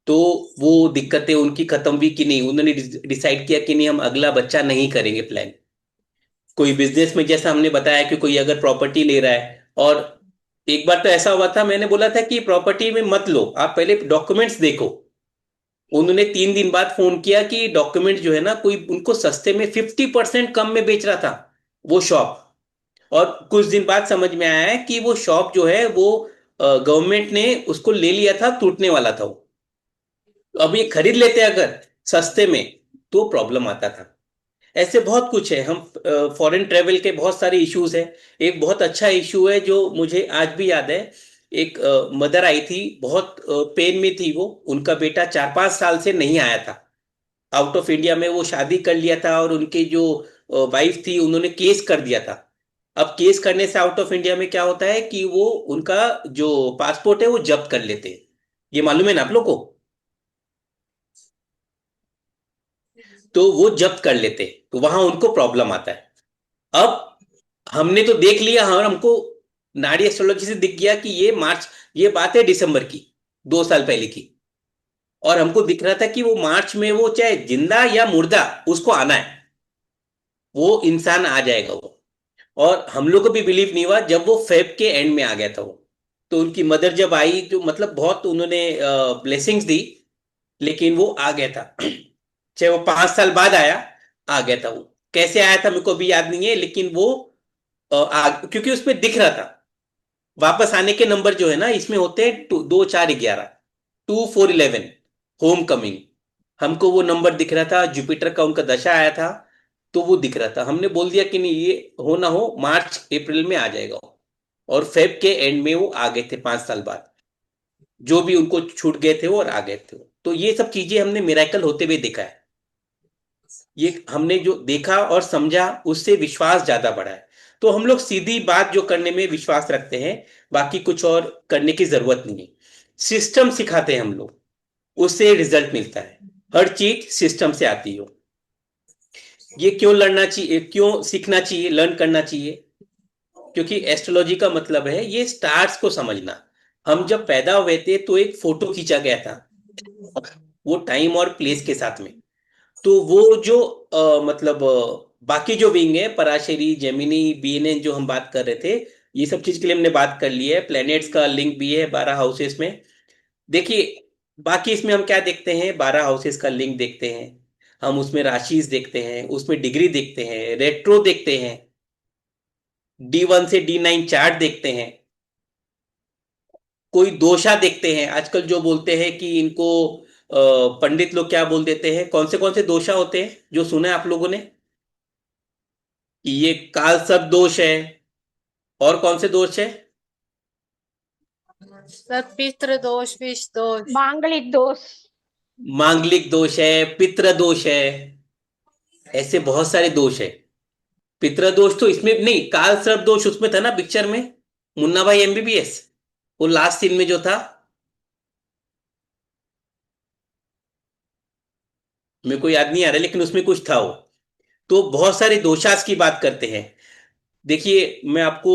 तो वो दिक्कतें उनकी खत्म हुई कि नहीं, उन्होंने डिसाइड किया कि नहीं, हम अगला बच्चा नहीं करेंगे प्लान। कोई बिजनेस में जैसा हमने बताया कि कोई अगर प्रॉपर्टी ले रहा है, और एक बार तो ऐसा हुआ था, मैंने बोला था कि प्रॉपर्टी में मत लो, आप पहले डॉक्यूमेंट्स देखो। उन्होंने 3 दिन बाद फोन किया कि डॉक्यूमेंट जो है ना, कोई उनको सस्ते में 50% कम में बेच रहा था वो शॉप। और कुछ दिन बाद समझ में आया है कि वो शॉप जो है वो गवर्नमेंट ने उसको ले लिया था, टूटने वाला था वो। अब ये खरीद लेते अगर सस्ते में, तो प्रॉब्लम आता था। ऐसे बहुत कुछ है। हम फॉरेन ट्रेवल के बहुत सारे इश्यूज हैं। एक बहुत अच्छा इशू है जो मुझे आज भी याद है। एक मदर आई थी, बहुत पेन में थी वो। उनका बेटा 4-5 साल से नहीं आया था। आउट ऑफ इंडिया में वो शादी कर लिया था, और उनके जो वाइफ थी उन्होंने केस कर दिया था। अब केस करने से आउट ऑफ इंडिया में क्या होता है कि वो उनका जो पासपोर्ट है वो जब्त कर लेते हैं। ये मालूम है ना आप लोग को? तो वो जब्त कर लेते हैं, तो वहां उनको प्रॉब्लम आता है। अब हमने तो देख लिया, हमको नाड़ी एस्ट्रोलॉजी से दिख गया कि ये मार्च, ये बात है दिसंबर की, 2 साल पहले की। और हमको दिख रहा था कि वो मार्च में वो चाहे जिंदा या मुर्दा, उसको आना है, वो इंसान आ जाएगा वो। और हम लोग को भी बिलीव नहीं हुआ जब वो फेब के एंड में आ गया था वो। तो उनकी मदर जब आई, तो मतलब बहुत उन्होंने ब्लेसिंग्स दी, लेकिन वो आ गया था। चाहे वो 5 साल बाद आया, आ गया था वो। कैसे आया था मेरे को भी याद नहीं है, लेकिन वो क्योंकि उसमें दिख रहा था। वापस आने के नंबर जो है ना, इसमें होते हैं 2 4 11, 2 4 11, होम कमिंग। हमको वो नंबर दिख रहा था, जुपिटर का उनका दशा आया था, तो वो दिख रहा था। हमने बोल दिया कि नहीं, ये हो ना हो मार्च अप्रैल में आ जाएगा वो। और फेब के एंड में वो आ गए थे 5 साल बाद। जो भी उनको छूट गए थे वो, और आ गए थे वो। तो ये सब चीजें हमने मिराकल होते हुए देखा है। ये हमने जो देखा और समझा, उससे विश्वास ज्यादा बढ़ा है। तो हम लोग सीधी बात जो करने में विश्वास रखते हैं, बाकी कुछ और करने की जरूरत नहीं है। सिस्टम सिखाते हैं हम लोग, उससे रिजल्ट मिलता है। हर चीज सिस्टम से आती हो। ये क्यों लड़ना चाहिए, क्यों सीखना चाहिए, लर्न करना चाहिए? क्योंकि एस्ट्रोलॉजी का मतलब है ये स्टार्स को समझना। हम जब पैदा हुए थे तो एक फोटो खींचा गया था, वो टाइम और प्लेस के साथ में। तो वो जो मतलब बाकी जो विंग है, पराशरी, जेमिनी, बीएनएन, जो हम बात कर रहे थे, ये सब चीज के लिए हमने बात कर ली है। प्लैनेट्स का लिंक भी है 12 हाउसेस में। देखिए, बाकी इसमें हम क्या देखते हैं, 12 हाउसेस का लिंक देखते हैं, हम उसमें राशिस देखते हैं, उसमें डिग्री देखते हैं, रेट्रो देखते हैं, D1 से D9 चार्ट देखते हैं, कोई दोषा देखते हैं। आजकल जो बोलते हैं कि इनको पंडित लोग क्या बोल देते हैं, कौन से दोषा होते हैं जो सुना है आप लोगों ने? ये काल सर्प दोष है। और कौन से दोष है? सर पितृ दोष, विष दोष। मांगलिक दोष। मांगलिक दोष है, पितृ दोष है, ऐसे बहुत सारे दोष है। पितृ दोष तो इसमें नहीं, काल सर्प दोष उसमें था ना पिक्चर में, मुन्ना भाई एमबीबीएस, वो लास्ट सीन में जो था, मेरे को याद नहीं आ रहा लेकिन उसमें कुछ था वो। तो बहुत सारे दोषास की बात करते हैं। देखिए मैं आपको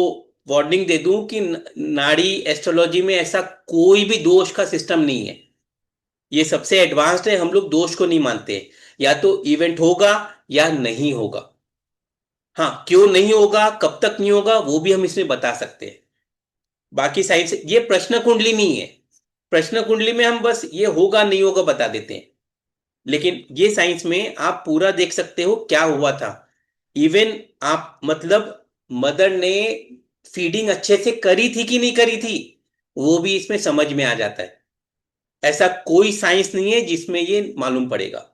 वार्निंग दे दूं कि नाड़ी एस्ट्रोलॉजी में ऐसा कोई भी दोष का सिस्टम नहीं है। ये सबसे एडवांस्ड है, हम लोग दोष को नहीं मानते। या तो इवेंट होगा या नहीं होगा। हाँ, क्यों नहीं होगा, कब तक नहीं होगा, वो भी हम इसमें बता सकते हैं। बाकी साइंस, ये प्रश्न कुंडली नहीं है। प्रश्न कुंडली में हम बस ये होगा नहीं होगा बता देते हैं, लेकिन ये साइंस में आप पूरा देख सकते हो क्या हुआ था। इवन आप मतलब मदर ने फीडिंग अच्छे से करी थी कि नहीं करी थी, वो भी इसमें समझ में आ जाता है। ऐसा कोई साइंस नहीं है जिसमें ये मालूम पड़ेगा।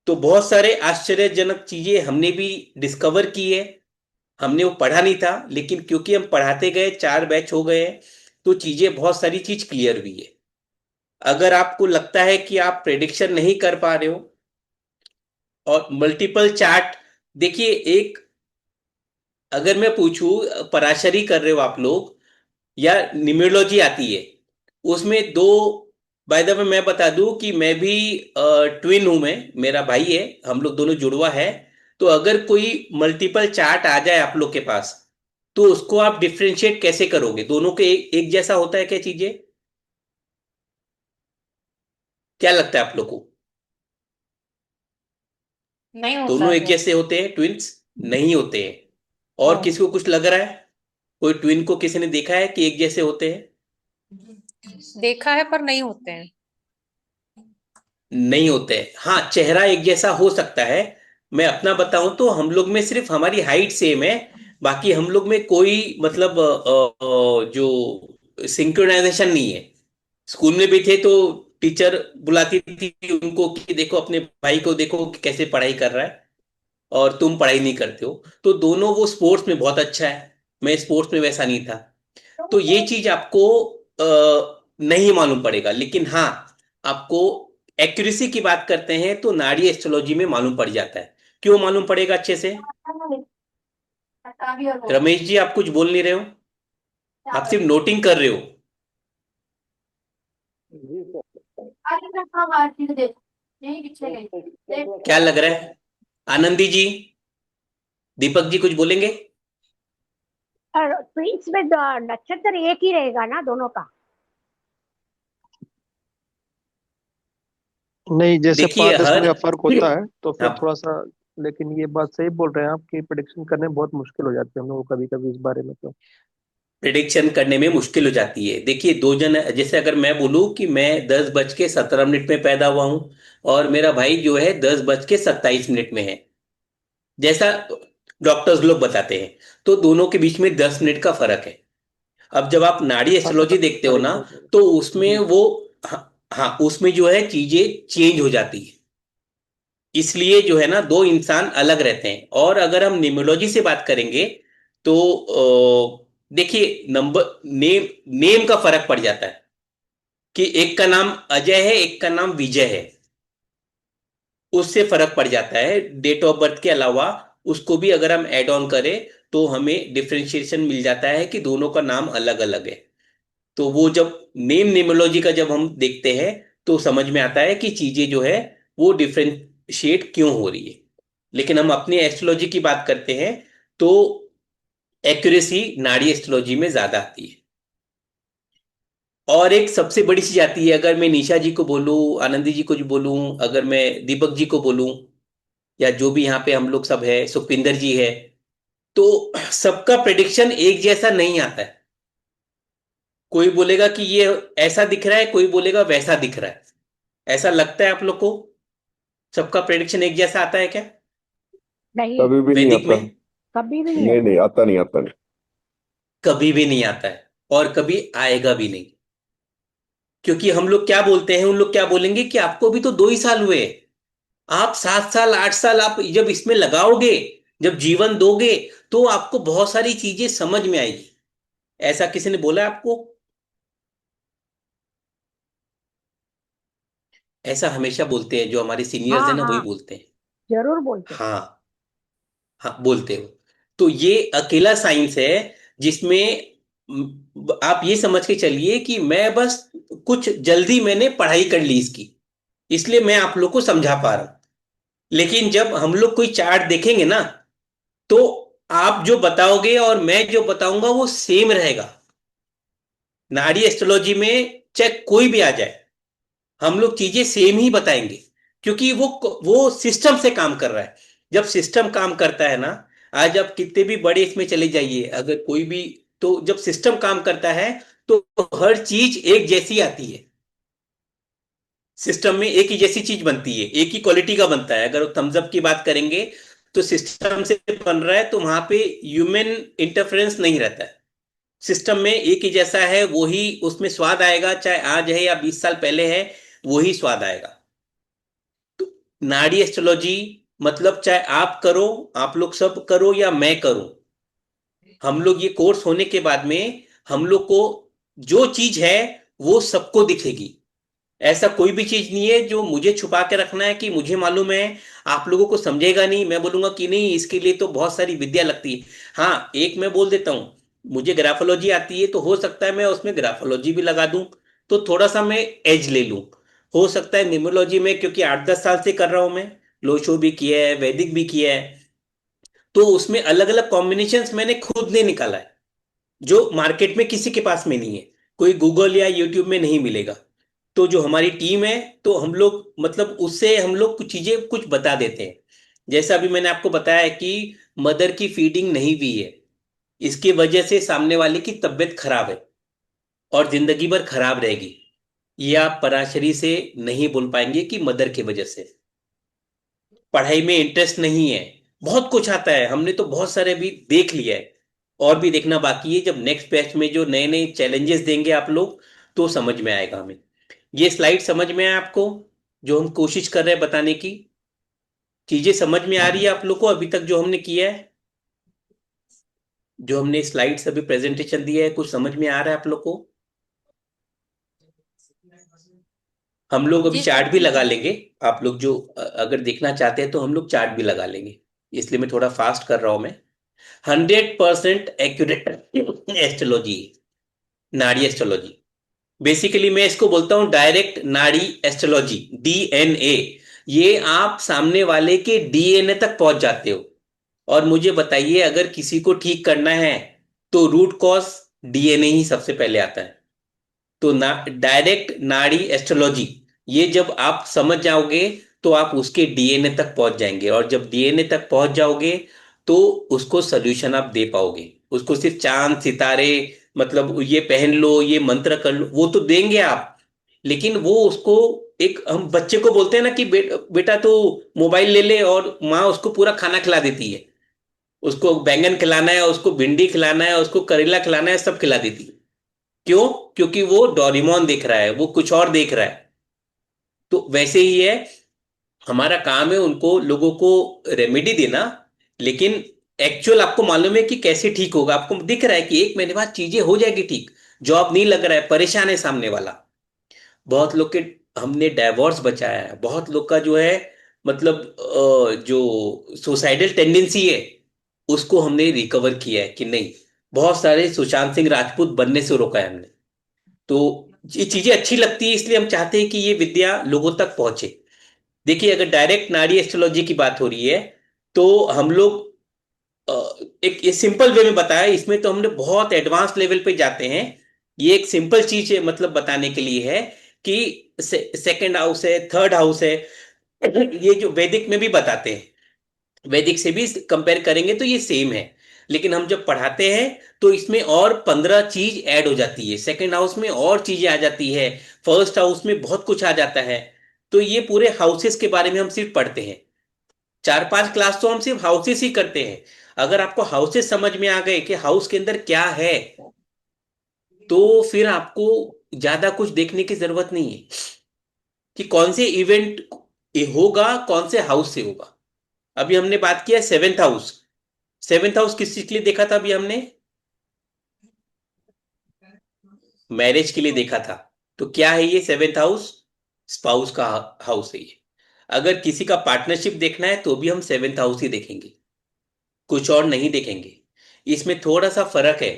तो बहुत सारे आश्चर्यजनक चीजें हमने भी डिस्कवर की है। हमने वो पढ़ा नहीं था, लेकिन क्योंकि हम पढ़ाते गए, 4 बैच हो गए, तो चीजें बहुत सारी चीज क्लियर हुई है। अगर आपको लगता है कि आप प्रेडिक्शन नहीं कर पा रहे हो, और मल्टीपल चार्ट, देखिए एक, अगर मैं पूछूं, पराशरी कर रहे हो आप लोग या न्यूमरोलॉजी आती है, उसमें दो, बाय द वे मैं बता दूं कि मैं भी ट्विन हूं, मैं, मेरा भाई है, हम लोग दोनों जुड़वा है। तो अगर कोई मल्टीपल चार्ट आ जाए आप लोग के पास, तो उसको आप डिफरेंशिएट कैसे करोगे? दोनों के एक जैसा होता है क्या चीजें? क्या लगता है आप लोग को? नहीं होता दोनों एक है। जैसे होते हैं ट्विन्स? नहीं होते हैं। और हाँ। किसी को कुछ लग रहा है? कोई ट्विन को किसी ने देखा है कि एक जैसे होते हैं? देखा है पर नहीं होते हैं। नहीं होते हैं। हाँ, चेहरा एक जैसा हो सकता है। मैं अपना बताऊं तो हम लोग में सिर्फ हमारी हाइट सेम है, बाकी हम लोग में कोई मतलब जो सिंक्रोनाइजेशन नहीं है। स्कूल में भी थे तो टीचर बुलाती थी उनको कि देखो अपने भाई को देखो कि कैसे पढ़ाई कर रहा है, और तुम पढ़ाई नहीं करते हो। तो दोनों, वो स्पोर्ट्स में बहुत अच्छा है, मैं स्पोर्ट्स में वैसा नहीं था। तो ये चीज आपको नहीं मालूम पड़ेगा, लेकिन हाँ, आपको एक्यूरेसी की बात करते हैं तो नाड़ी एस्ट्रोलॉजी में मालूम पड़ जाता है। क्यों मालूम पड़ेगा अच्छे से? रमेश जी, आप कुछ बोल नहीं रहे हो, आप सिर्फ नोटिंग कर रहे हो। क्या लग रहा है? आनंदी जी, दीपक जी कुछ बोलेंगे? और ट्विंस में नक्षत्र एक ही रहेगा ना दोनों का? नहीं, जैसे देखिए पारदर्श हर में फर्क होता है तो फिर हाँ, थोड़ा सा। लेकिन ये बात सही बोल रहे हैं आप कि प्रिडिक्शन करने में बहुत मुश्किल हो जाती है हम लोग को कभी कभी इस बारे में तो। प्रिडिक्शन करने में मुश्किल हो जाती है। देखिए दो जन, जैसे अगर मैं बोलूं कि मैं 10:17 में पैदा हुआ हूं, और मेरा भाई जो है 10:27 में है, जैसा डॉक्टर्स लोग बताते हैं, तो दोनों के बीच में 10 मिनट का फर्क है। अब जब आप नाड़ी एस्ट्रोलॉजी देखते हो फर्क ना, हो जाएगा। तो उसमें जी। वो, हाँ, उसमें जो है चीजें चेंज हो जाती है। इसलिए जो है ना, दो इंसान अलग रहते हैं। और अगर हम न्यूमरोलॉजी से बात करेंगे तो देखिए नंबर, नेम, नेम का फर्क पड़ जाता है कि एक का नाम अजय है, एक का नाम विजय है, उससे फर्क पड़ जाता है। डेट ऑफ बर्थ के अलावा उसको भी अगर हम ऐड ऑन करें तो हमें डिफरेंशिएशन मिल जाता है कि दोनों का नाम अलग अलग है। तो वो जब नेम न्यूमरोलॉजी का जब हम देखते हैं, तो समझ में आता है कि चीजें जो है वो डिफरेंशिएट क्यों हो रही है। लेकिन हम अपनी एस्ट्रोलॉजी की बात करते हैं तो एक्यूरेसी नाड़ी एस्ट्रोलॉजी में ज्यादा आती है। और एक सबसे बड़ी चीज आती है, अगर मैं निशा जी को बोलूं, आनंदी जी को जो बोलूं, अगर मैं दीपक जी को बोलूं, या जो भी यहाँ पे हम लोग सब है, सुखविंदर जी है, तो सबका प्रेडिक्शन एक जैसा नहीं आता है। कोई बोलेगा कि ये ऐसा दिख रहा है, कोई बोलेगा वैसा दिख रहा है। ऐसा लगता है आप लोग को सबका प्रेडिक्शन एक जैसा आता है क्या नहीं, कभी भी नहीं वैदिक आता। में? कभी भी नहीं नहीं आता। नहीं, आता नहीं, आता नहीं। कभी भी नहीं आता है, और कभी आएगा भी नहीं। क्योंकि हम लोग क्या बोलते हैं, उन लोग क्या बोलेंगे कि आपको भी तो 2 ही साल हुए, आप 7 साल 8 साल आप जब इसमें लगाओगे जब जीवन दोगे तो आपको बहुत सारी चीजें समझ में आएगी। ऐसा किसी ने बोला है आपको? ऐसा हमेशा बोलते हैं, जो हमारे सीनियर्स हाँ हैं ना वही हाँ, बोलते हैं। जरूर बोलते हैं। हाँ। हाँ बोलते हो। तो ये अकेला साइंस है जिसमें आप ये समझ के चलिए कि मैं बस कुछ जल्दी मैंने पढ़ाई कर ली इसकी, इसलिए मैं आप लोग को समझा पा रहा हूं। लेकिन जब हम लोग कोई चार्ट देखेंगे ना, तो आप जो बताओगे और मैं जो बताऊंगा वो सेम रहेगा। नाड़ी एस्ट्रोलॉजी में चाहे कोई भी आ जाए, हम लोग चीजें सेम ही बताएंगे, क्योंकि वो सिस्टम से काम कर रहा है। जब सिस्टम काम करता है ना, आज आप कितने भी बड़े इसमें चले जाइए, अगर कोई भी, तो जब सिस्टम काम करता है तो हर चीज एक जैसी आती है। सिस्टम में एक ही जैसी चीज बनती है, एक ही क्वालिटी का बनता है। अगर थम्स अप की बात करेंगे तो सिस्टम से बन रहा है, तो वहां पे ह्यूमन इंटरफेरेंस नहीं रहता है। सिस्टम में एक ही जैसा है, वही उसमें स्वाद आएगा, चाहे आज है या 20 साल पहले है, वही स्वाद आएगा। नाड़ी एस्ट्रोलॉजी मतलब चाहे आप करो, आप लोग सब करो या मैं करूं, हम लोग ये कोर्स होने के बाद में हम लोग को जो चीज है वो सबको दिखेगी। ऐसा कोई भी चीज नहीं है जो मुझे छुपा के रखना है कि मुझे मालूम है, आप लोगों को समझेगा नहीं, मैं बोलूंगा कि नहीं इसके लिए तो बहुत सारी विद्या लगती है। हाँ एक मैं बोल देता हूँ, मुझे ग्राफोलॉजी आती है तो हो सकता है मैं उसमें ग्राफोलॉजी भी लगा दूं, तो थोड़ा सा मैं एज ले लूं। हो सकता है न्यूमरोलॉजी में, क्योंकि 8-10 साल से कर रहा हूं मैं, लोशो भी किया है, वैदिक भी किया है, तो उसमें अलग अलग कॉम्बिनेशंस मैंने खुद ने निकाला है, जो मार्केट में किसी के पास में नहीं है, कोई गूगल या यूट्यूब में नहीं मिलेगा। तो जो हमारी टीम है, तो हम लोग मतलब उससे हम लोग कुछ चीजें कुछ बता देते हैं। जैसा अभी मैंने आपको बताया है कि मदर की फीडिंग नहीं हुई है, इसकी वजह से सामने वाले की तबीयत खराब है और जिंदगी भर खराब रहेगी, ये आप पराशरी से नहीं बोल पाएंगे कि मदर की वजह से। पढ़ाई में इंटरेस्ट नहीं है, बहुत कुछ आता है, हमने तो बहुत सारे भी देख लिया है, और भी देखना बाकी है। जब नेक्स्ट बैच में जो नए नए चैलेंजेस देंगे आप लोग, तो समझ में आएगा हमें। ये स्लाइड समझ में आए आपको, जो हम कोशिश कर रहे हैं बताने की? चीजें समझ में आ रही है आप लोग को अभी तक जो हमने किया है? जो हमने स्लाइड्स अभी प्रेजेंटेशन दिया है, कुछ समझ में आ रहा है आप लोग को? हम लोग अभी जी सर। चार्ट भी लगा लेंगे। आप लोग जो अगर देखना चाहते हैं तो हम लोग चार्ट भी लगा लेंगे, इसलिए मैं थोड़ा फास्ट कर रहा हूं मैं। 100% एक्यूरेट एस्ट्रोलॉजी, नाड़ी एस्ट्रोलॉजी। बेसिकली मैं इसको बोलता हूं डायरेक्ट नाड़ी एस्ट्रोलॉजी, डीएनए। ये आप सामने वाले के डीएनए तक पहुंच जाते हो। और मुझे बताइए, अगर किसी को ठीक करना है तो रूट कॉज डीएनए ही सबसे पहले आता है। तो ना डायरेक्ट नाड़ी एस्ट्रोलॉजी, ये जब आप समझ जाओगे तो आप उसके डीएनए तक पहुंच जाएंगे, और जब डीएनए तक पहुंच जाओगे तो उसको सोल्यूशन आप दे पाओगे। उसको सिर्फ चांद सितारे, मतलब ये पहन लो, ये मंत्र कर लो, वो तो देंगे आप, लेकिन वो उसको, एक हम बच्चे को बोलते हैं ना कि बेटा तो मोबाइल ले ले, और माँ उसको पूरा खाना खिला देती है। उसको बैंगन खिलाना है, उसको भिंडी खिलाना है, उसको करेला खिलाना है, सब खिला देती है। क्यों? क्योंकि वो डोरेमोन देख रहा है, वो कुछ और देख रहा है। तो वैसे ही है, हमारा काम है उनको, लोगों को रेमेडी देना, लेकिन एक्चुअल आपको मालूम है कि कैसे ठीक होगा। आपको दिख रहा है कि 1 महीने बाद चीजें हो जाएगी ठीक, जॉब नहीं लग रहा है, परेशान है सामने वाला। बहुत लोग के हमने डाइवोर्स बचाया है, बहुत लोग का जो है, मतलब जो सुसाइडल टेंडेंसी है उसको हमने रिकवर किया है कि नहीं। बहुत सारे सुशांत सिंह राजपूत बनने से रोका है हमने। तो ये चीजें अच्छी लगती है, इसलिए हम चाहते हैं कि ये विद्या लोगों तक पहुंचे। देखिए, अगर डायरेक्ट नाड़ी एस्ट्रोलॉजी की बात हो रही है, तो हम लोग अ, एक ये सिंपल वे में बताया, इसमें तो हमने बहुत एडवांस लेवल पे जाते हैं। ये एक सिंपल चीज है, मतलब बताने के लिए है कि सेकंड हाउस है, थर्ड हाउस है, ये जो वैदिक में भी बताते हैं, वैदिक से भी कंपेयर करेंगे तो ये सेम है। लेकिन हम जब पढ़ाते हैं तो इसमें और 15 चीज ऐड हो जाती है, सेकंड हाउस में और चीजें आ जाती है, फर्स्ट हाउस में बहुत कुछ आ जाता है। तो ये पूरे हाउसेस के बारे में हम सिर्फ पढ़ते हैं, 4-5 क्लास तो हम सिर्फ हाउसेस ही करते हैं। अगर आपको हाउसेस समझ में आ गए कि हाउस के अंदर क्या है, तो फिर आपको ज्यादा कुछ देखने की जरूरत नहीं है कि कौन से इवेंट होगा, कौन से हाउस से होगा। अभी हमने बात किया 7th हाउस, सेवेंथ हाउस किस चीज के लिए देखा था अभी हमने? मैरिज के लिए देखा था। तो क्या है ये सेवेंथ हाउस? स्पाउस का हाउस है ये। अगर किसी का पार्टनरशिप देखना है तो भी हम सेवेंथ हाउस ही देखेंगे, कुछ और नहीं देखेंगे। इसमें थोड़ा सा फर्क है।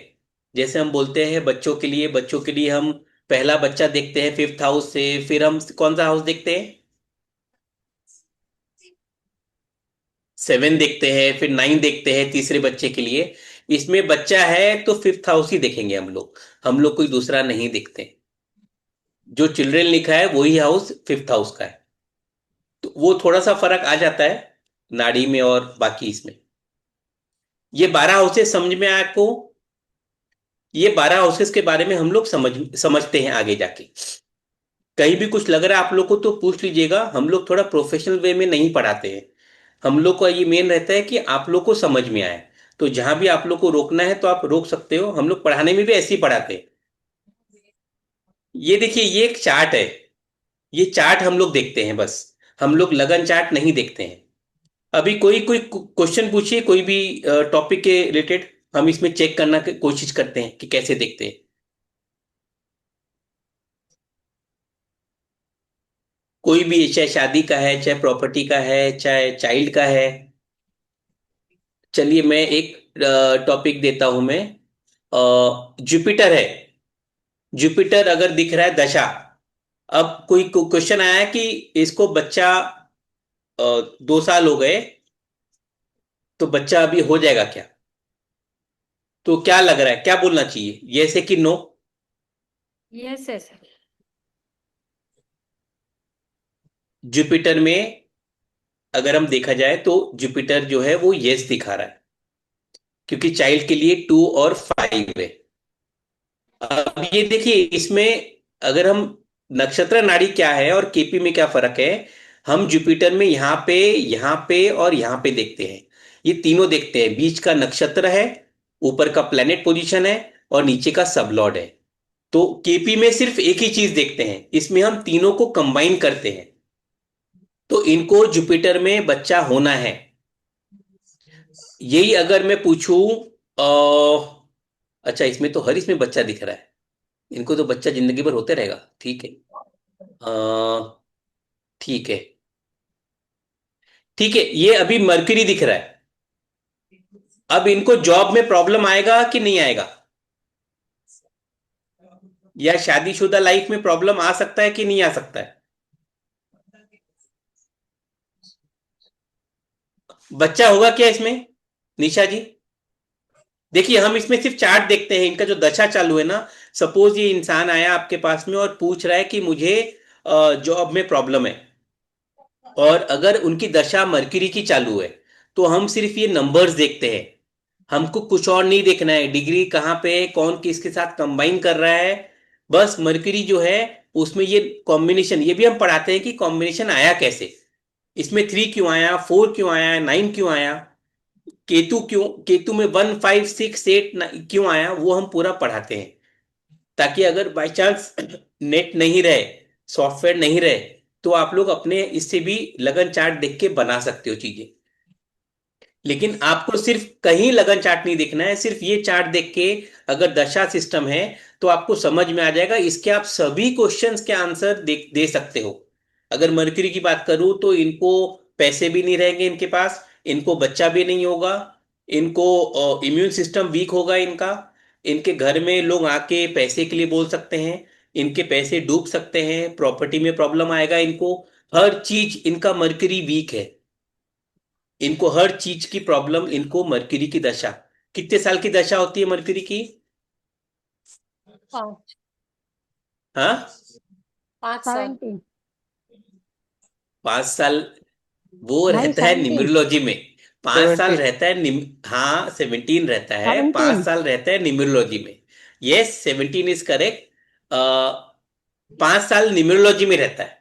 जैसे हम बोलते हैं बच्चों के लिए हम पहला बच्चा देखते हैं फिफ्थ हाउस से, फिर हम कौन सा हाउस देखते हैं? सेवन देखते हैं, फिर नाइन देखते हैं तीसरे बच्चे के लिए। इसमें बच्चा है तो फिफ्थ हाउस ही देखेंगे हम लोग कोई दूसरा नहीं देखते। जो चिल्ड्रन लिखा है वही हाउस फिफ्थ हाउस का है। तो वो थोड़ा सा फर्क आ जाता है नाड़ी में और बाकी इसमें। ये 12 हाउसेस समझ में आया आपको? ये 12 हाउसेस के बारे में हम लोग समझते हैं आगे जाके। कहीं भी कुछ लग रहा है आप लोग को तो पूछ लीजिएगा, हम लोग थोड़ा प्रोफेशनल वे में नहीं पढ़ाते हैं। हम लोग का ये मेन रहता है कि आप लोग को समझ में आए। तो जहां भी आप लोग को रोकना है तो आप रोक सकते हो, हम लोग पढ़ाने में भी ऐसे ही पढ़ाते हैं। ये देखिए, ये एक चार्ट है। ये चार्ट हम लोग देखते हैं बस, हम लोग लगन चार्ट नहीं देखते हैं। अभी कोई कोई क्वेश्चन पूछिए कोई भी टॉपिक के रिलेटेड, हम इसमें चेक करना की कोशिश करते हैं कि कैसे देखते हैं। कोई भी, चाहे शादी का है, चाहे प्रॉपर्टी का है, चाहे चाइल्ड का है। चलिए मैं एक टॉपिक देता हूं मैं। जुपिटर है। जुपिटर अगर दिख रहा है दशा। अब कोई क्वेश्चन आया कि इसको बच्चा 2 साल हो गए, तो बच्चा अभी हो जाएगा क्या? तो क्या लग रहा है, क्या बोलना चाहिए, यस है कि नो? यस है सर। जुपिटर में अगर हम देखा जाए तो जुपिटर जो है वो यस दिखा रहा है, क्योंकि चाइल्ड के लिए 2 और 5 है। अब ये देखिए इसमें, अगर हम नक्षत्र नाड़ी क्या है और केपी में क्या फर्क है। हम जुपिटर में यहाँ पे और यहाँ पे देखते हैं। ये तीनों देखते हैं, बीच का नक्षत्र है, ऊपर का प्लेनेट पोजीशन है, और नीचे का सबलॉर्ड है। तो केपी में सिर्फ एक ही चीज देखते हैं, इसमें हम तीनों को कंबाइन करते हैं। तो इनको जुपिटर में बच्चा होना है। यही अगर मैं पूछूं, अच्छा इसमें तो हर इसमें बच्चा दिख रहा है, इनको तो बच्चा जिंदगी भर होते रहेगा। ठीक है। ठीक है। ठीक है, ये अभी मरकरी दिख रहा है। अब इनको जॉब में प्रॉब्लम आएगा कि नहीं आएगा? या शादीशुदा लाइफ में प्रॉब्लम आ सकता है कि नहीं आ सकता है? बच्चा होगा क्या इसमें, निशा जी? देखिए हम इसमें सिर्फ चार्ट देखते हैं, इनका जो दशा चालू है ना। सपोज ये इंसान आया आपके पास में और पूछ रहा है कि मुझे जॉब में प्रॉब्लम है, और अगर उनकी दशा मरकरी की चालू है, तो हम सिर्फ ये नंबर्स देखते हैं। हमको कुछ और नहीं देखना है, डिग्री कहाँ पे है, कौन किसके साथ कंबाइन कर रहा है। बस मरकरी जो है उसमें ये कॉम्बिनेशन, ये भी हम पढ़ाते हैं कि कॉम्बिनेशन आया कैसे, इसमें 3 क्यों आया, 4 क्यों आया, 9 क्यों आया, केतु में 1 5 6 8 क्यों आया, वो हम पूरा पढ़ाते हैं। ताकि अगर बाई चांस नेट नहीं रहे, सॉफ्टवेयर नहीं रहे, तो आप लोग अपने इससे भी लगन चार्ट देख के बना सकते हो चीजें। लेकिन आपको सिर्फ कहीं लगन चार्ट नहीं देखना है, सिर्फ ये चार्ट देख के अगर दशा सिस्टम है तो आपको समझ में आ जाएगा। इसके आप सभी क्वेश्चंस के आंसर दे सकते हो। अगर मरकरी की बात करूं तो इनको पैसे भी नहीं रहेंगे इनके पास, इनको बच्चा भी नहीं होगा, इनको इम्यून सिस्टम वीक होगा इनका, इनके घर में लोग आके पैसे के लिए बोल सकते हैं, इनके पैसे डूब सकते हैं, प्रॉपर्टी में प्रॉब्लम आएगा इनको। हर चीज इनका मरकरी वीक है, इनको हर चीज की प्रॉब्लम, इनको मरकरी की दशा। कितने साल की दशा होती है मरकरी की? 5 हाँ, 5 साल। 17 5 साल। वो नहीं रहता है 17 न्यूमरोलॉजी में। 5 साल 17। रहता है हाँ 17 रहता है, 17 5 साल रहता है न्यूमरोलॉजी में। Yes, 17 is correct. 5 साल न्यूमरोलॉजी में रहता है,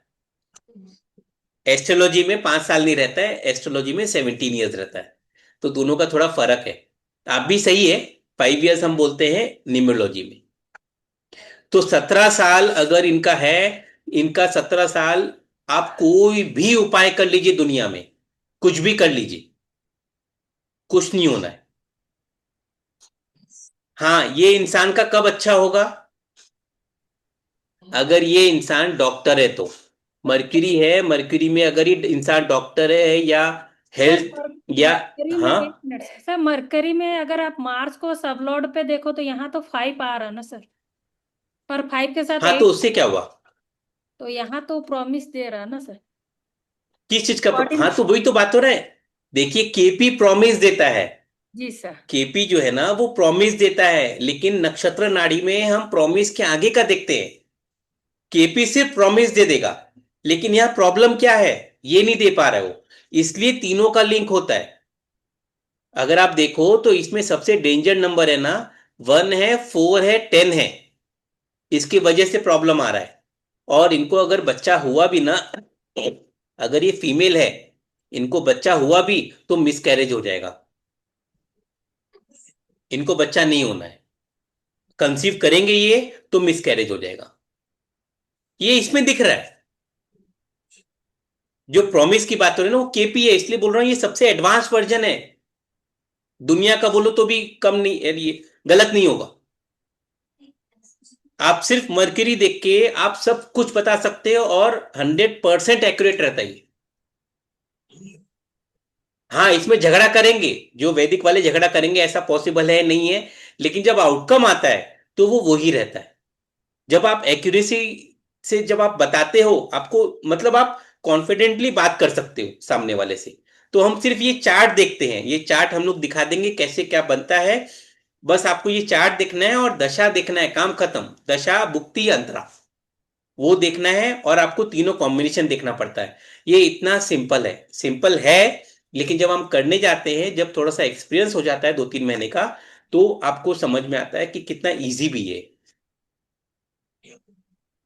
एस्ट्रोलॉजी में 5 साल नहीं रहता है, एस्ट्रोलॉजी में 17 ईयर्स रहता है। तो दोनों का थोड़ा फर्क है। आप भी सही है, 5 ईयर्स हम बोलते हैं न्यूमरोलॉजी में। तो 17 साल अगर इनका है, इनका 17 साल, आप कोई भी उपाय कर लीजिए दुनिया में, कुछ भी कर लीजिए, कुछ नहीं होना है। हाँ, ये इंसान का कब अच्छा होगा? अगर ये इंसान डॉक्टर है तो। मर्क्यूरी है, मर्क्यूरी में अगर ये इंसान डॉक्टर है या सर हेल्थ या, मरकरी में हाँ, एक मिनट सर, मरकरी में अगर आप मार्स को सबलॉर्ड पे देखो तो यहाँ तो 5 आ रहा है ना सर, पर 5 के साथ हाँ, तो 8, उससे क्या हुआ? तो यहाँ तो प्रॉमिस दे रहा है ना सर। किस चीज का बॉडी में। हाँ, तो वही तो बात हो रहा है। देखिए, केपी प्रॉमिस देता है। जी सर। केपी जो है ना वो प्रॉमिस देता है, लेकिन नक्षत्र नाड़ी में हम प्रॉमिस के आगे का देखते हैं। केपी सिर्फ प्रॉमिस दे देगा, लेकिन यहाँ प्रॉब्लम क्या है, ये नहीं दे पा रहा है वो। इसलिए तीनों का लिंक होता है। अगर आप देखो तो इसमें सबसे डेंजर नंबर है ना, 1 है, 4 है, 10 है। इसकी वजह से प्रॉब्लम आ रहा है। और इनको अगर बच्चा हुआ भी ना, अगर ये फीमेल है, इनको बच्चा हुआ भी तो मिसकैरेज हो जाएगा। इनको बच्चा नहीं होना है। कंसीव करेंगे ये तो मिसकैरेज हो जाएगा। ये इसमें दिख रहा है। जो प्रॉमिस की बात हो रही है ना, वो केपी है, इसलिए बोल रहा हूं ये सबसे एडवांस वर्जन है। दुनिया का बोलो तो भी कम नहीं, ये गलत नहीं होगा। आप सिर्फ मर्क्यूरी देख के आप सब कुछ बता सकते हो, और 100% एक्यूरेट रहता है ये। हाँ, इसमें झगड़ा करेंगे, जो वैदिक वाले झगड़ा करेंगे, ऐसा पॉसिबल है नहीं है। लेकिन जब आउटकम आता है तो वो वही रहता है। जब आप एक्यूरेसी से जब आप बताते हो, आपको मतलब आप कॉन्फिडेंटली बात कर सकते हो सामने वाले से। तो हम सिर्फ ये चार्ट देखते हैं, ये चार्ट हम लोग दिखा देंगे कैसे क्या बनता है। बस आपको ये चार्ट देखना है और दशा देखना है, काम खत्म। दशा, भुक्ति, अंतरा, वो देखना है, और आपको तीनों कॉम्बिनेशन देखना पड़ता है। ये इतना सिंपल है, सिंपल है। लेकिन जब हम करने जाते हैं, जब थोड़ा सा एक्सपीरियंस हो जाता है 2-3 महीने का, तो आपको समझ में आता है कि कितना इजी भी है।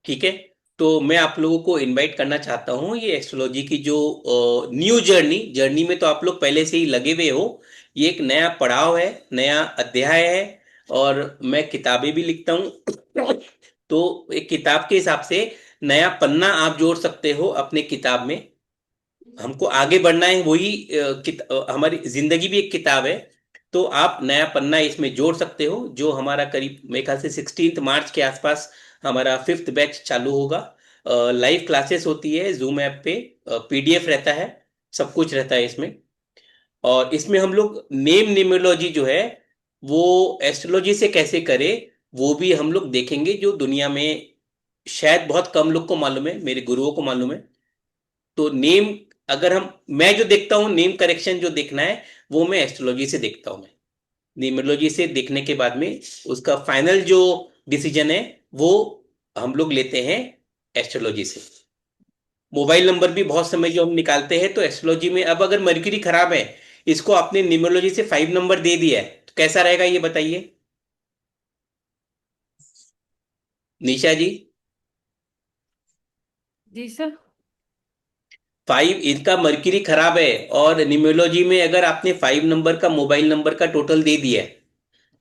ठीक है। तो मैं आप लोगों को इनवाइट करना चाहता हूँ, ये एस्ट्रोलॉजी की जो न्यू जर्नी जर्नी में तो आप लोग पहले से ही लगे हुए हो। ये एक नया पड़ाव है, नया अध्याय है। और मैं किताबें भी लिखता हूँ। तो एक किताब के हिसाब से नया पन्ना आप जोड़ सकते हो अपने किताब में। हमको आगे बढ़ना है, वही हमारी जिंदगी भी एक किताब है। तो आप नया पन्ना इसमें जोड़ सकते हो। जो हमारा करीब मेरे ख्याल से 16 मार्च के आसपास हमारा 5th बैच चालू होगा। लाइव क्लासेस होती है जूम ऐप पे, पीडीएफ रहता है, सब कुछ रहता है इसमें। और इसमें हम लोग नेम न्यूमरोलॉजी जो है वो एस्ट्रोलॉजी से कैसे करे, वो भी हम लोग देखेंगे, जो दुनिया में शायद बहुत कम लोग को मालूम है, मेरे गुरुओं को मालूम है। तो नेम, अगर मैं जो देखता हूँ नेम करेक्शन जो देखना है, वो मैं एस्ट्रोलॉजी से देखता हूँ। मैं न्यूमरोलॉजी से देखने के बाद में उसका फाइनल जो डिसीजन है वो हम लोग लेते हैं एस्ट्रोलॉजी से। मोबाइल नंबर भी बहुत समय जो हम निकालते हैं, तो एस्ट्रोलॉजी में अब अगर मर्क्यूरी खराब है, इसको आपने न्यूमरोलॉजी से 5 नंबर दे दिया है, तो कैसा रहेगा ये बताइए निशा जी। जी सर। 5, इनका मर्क्यूरी खराब है, और न्यूमरोलॉजी में अगर आपने 5 नंबर का मोबाइल नंबर का टोटल दे दिया है,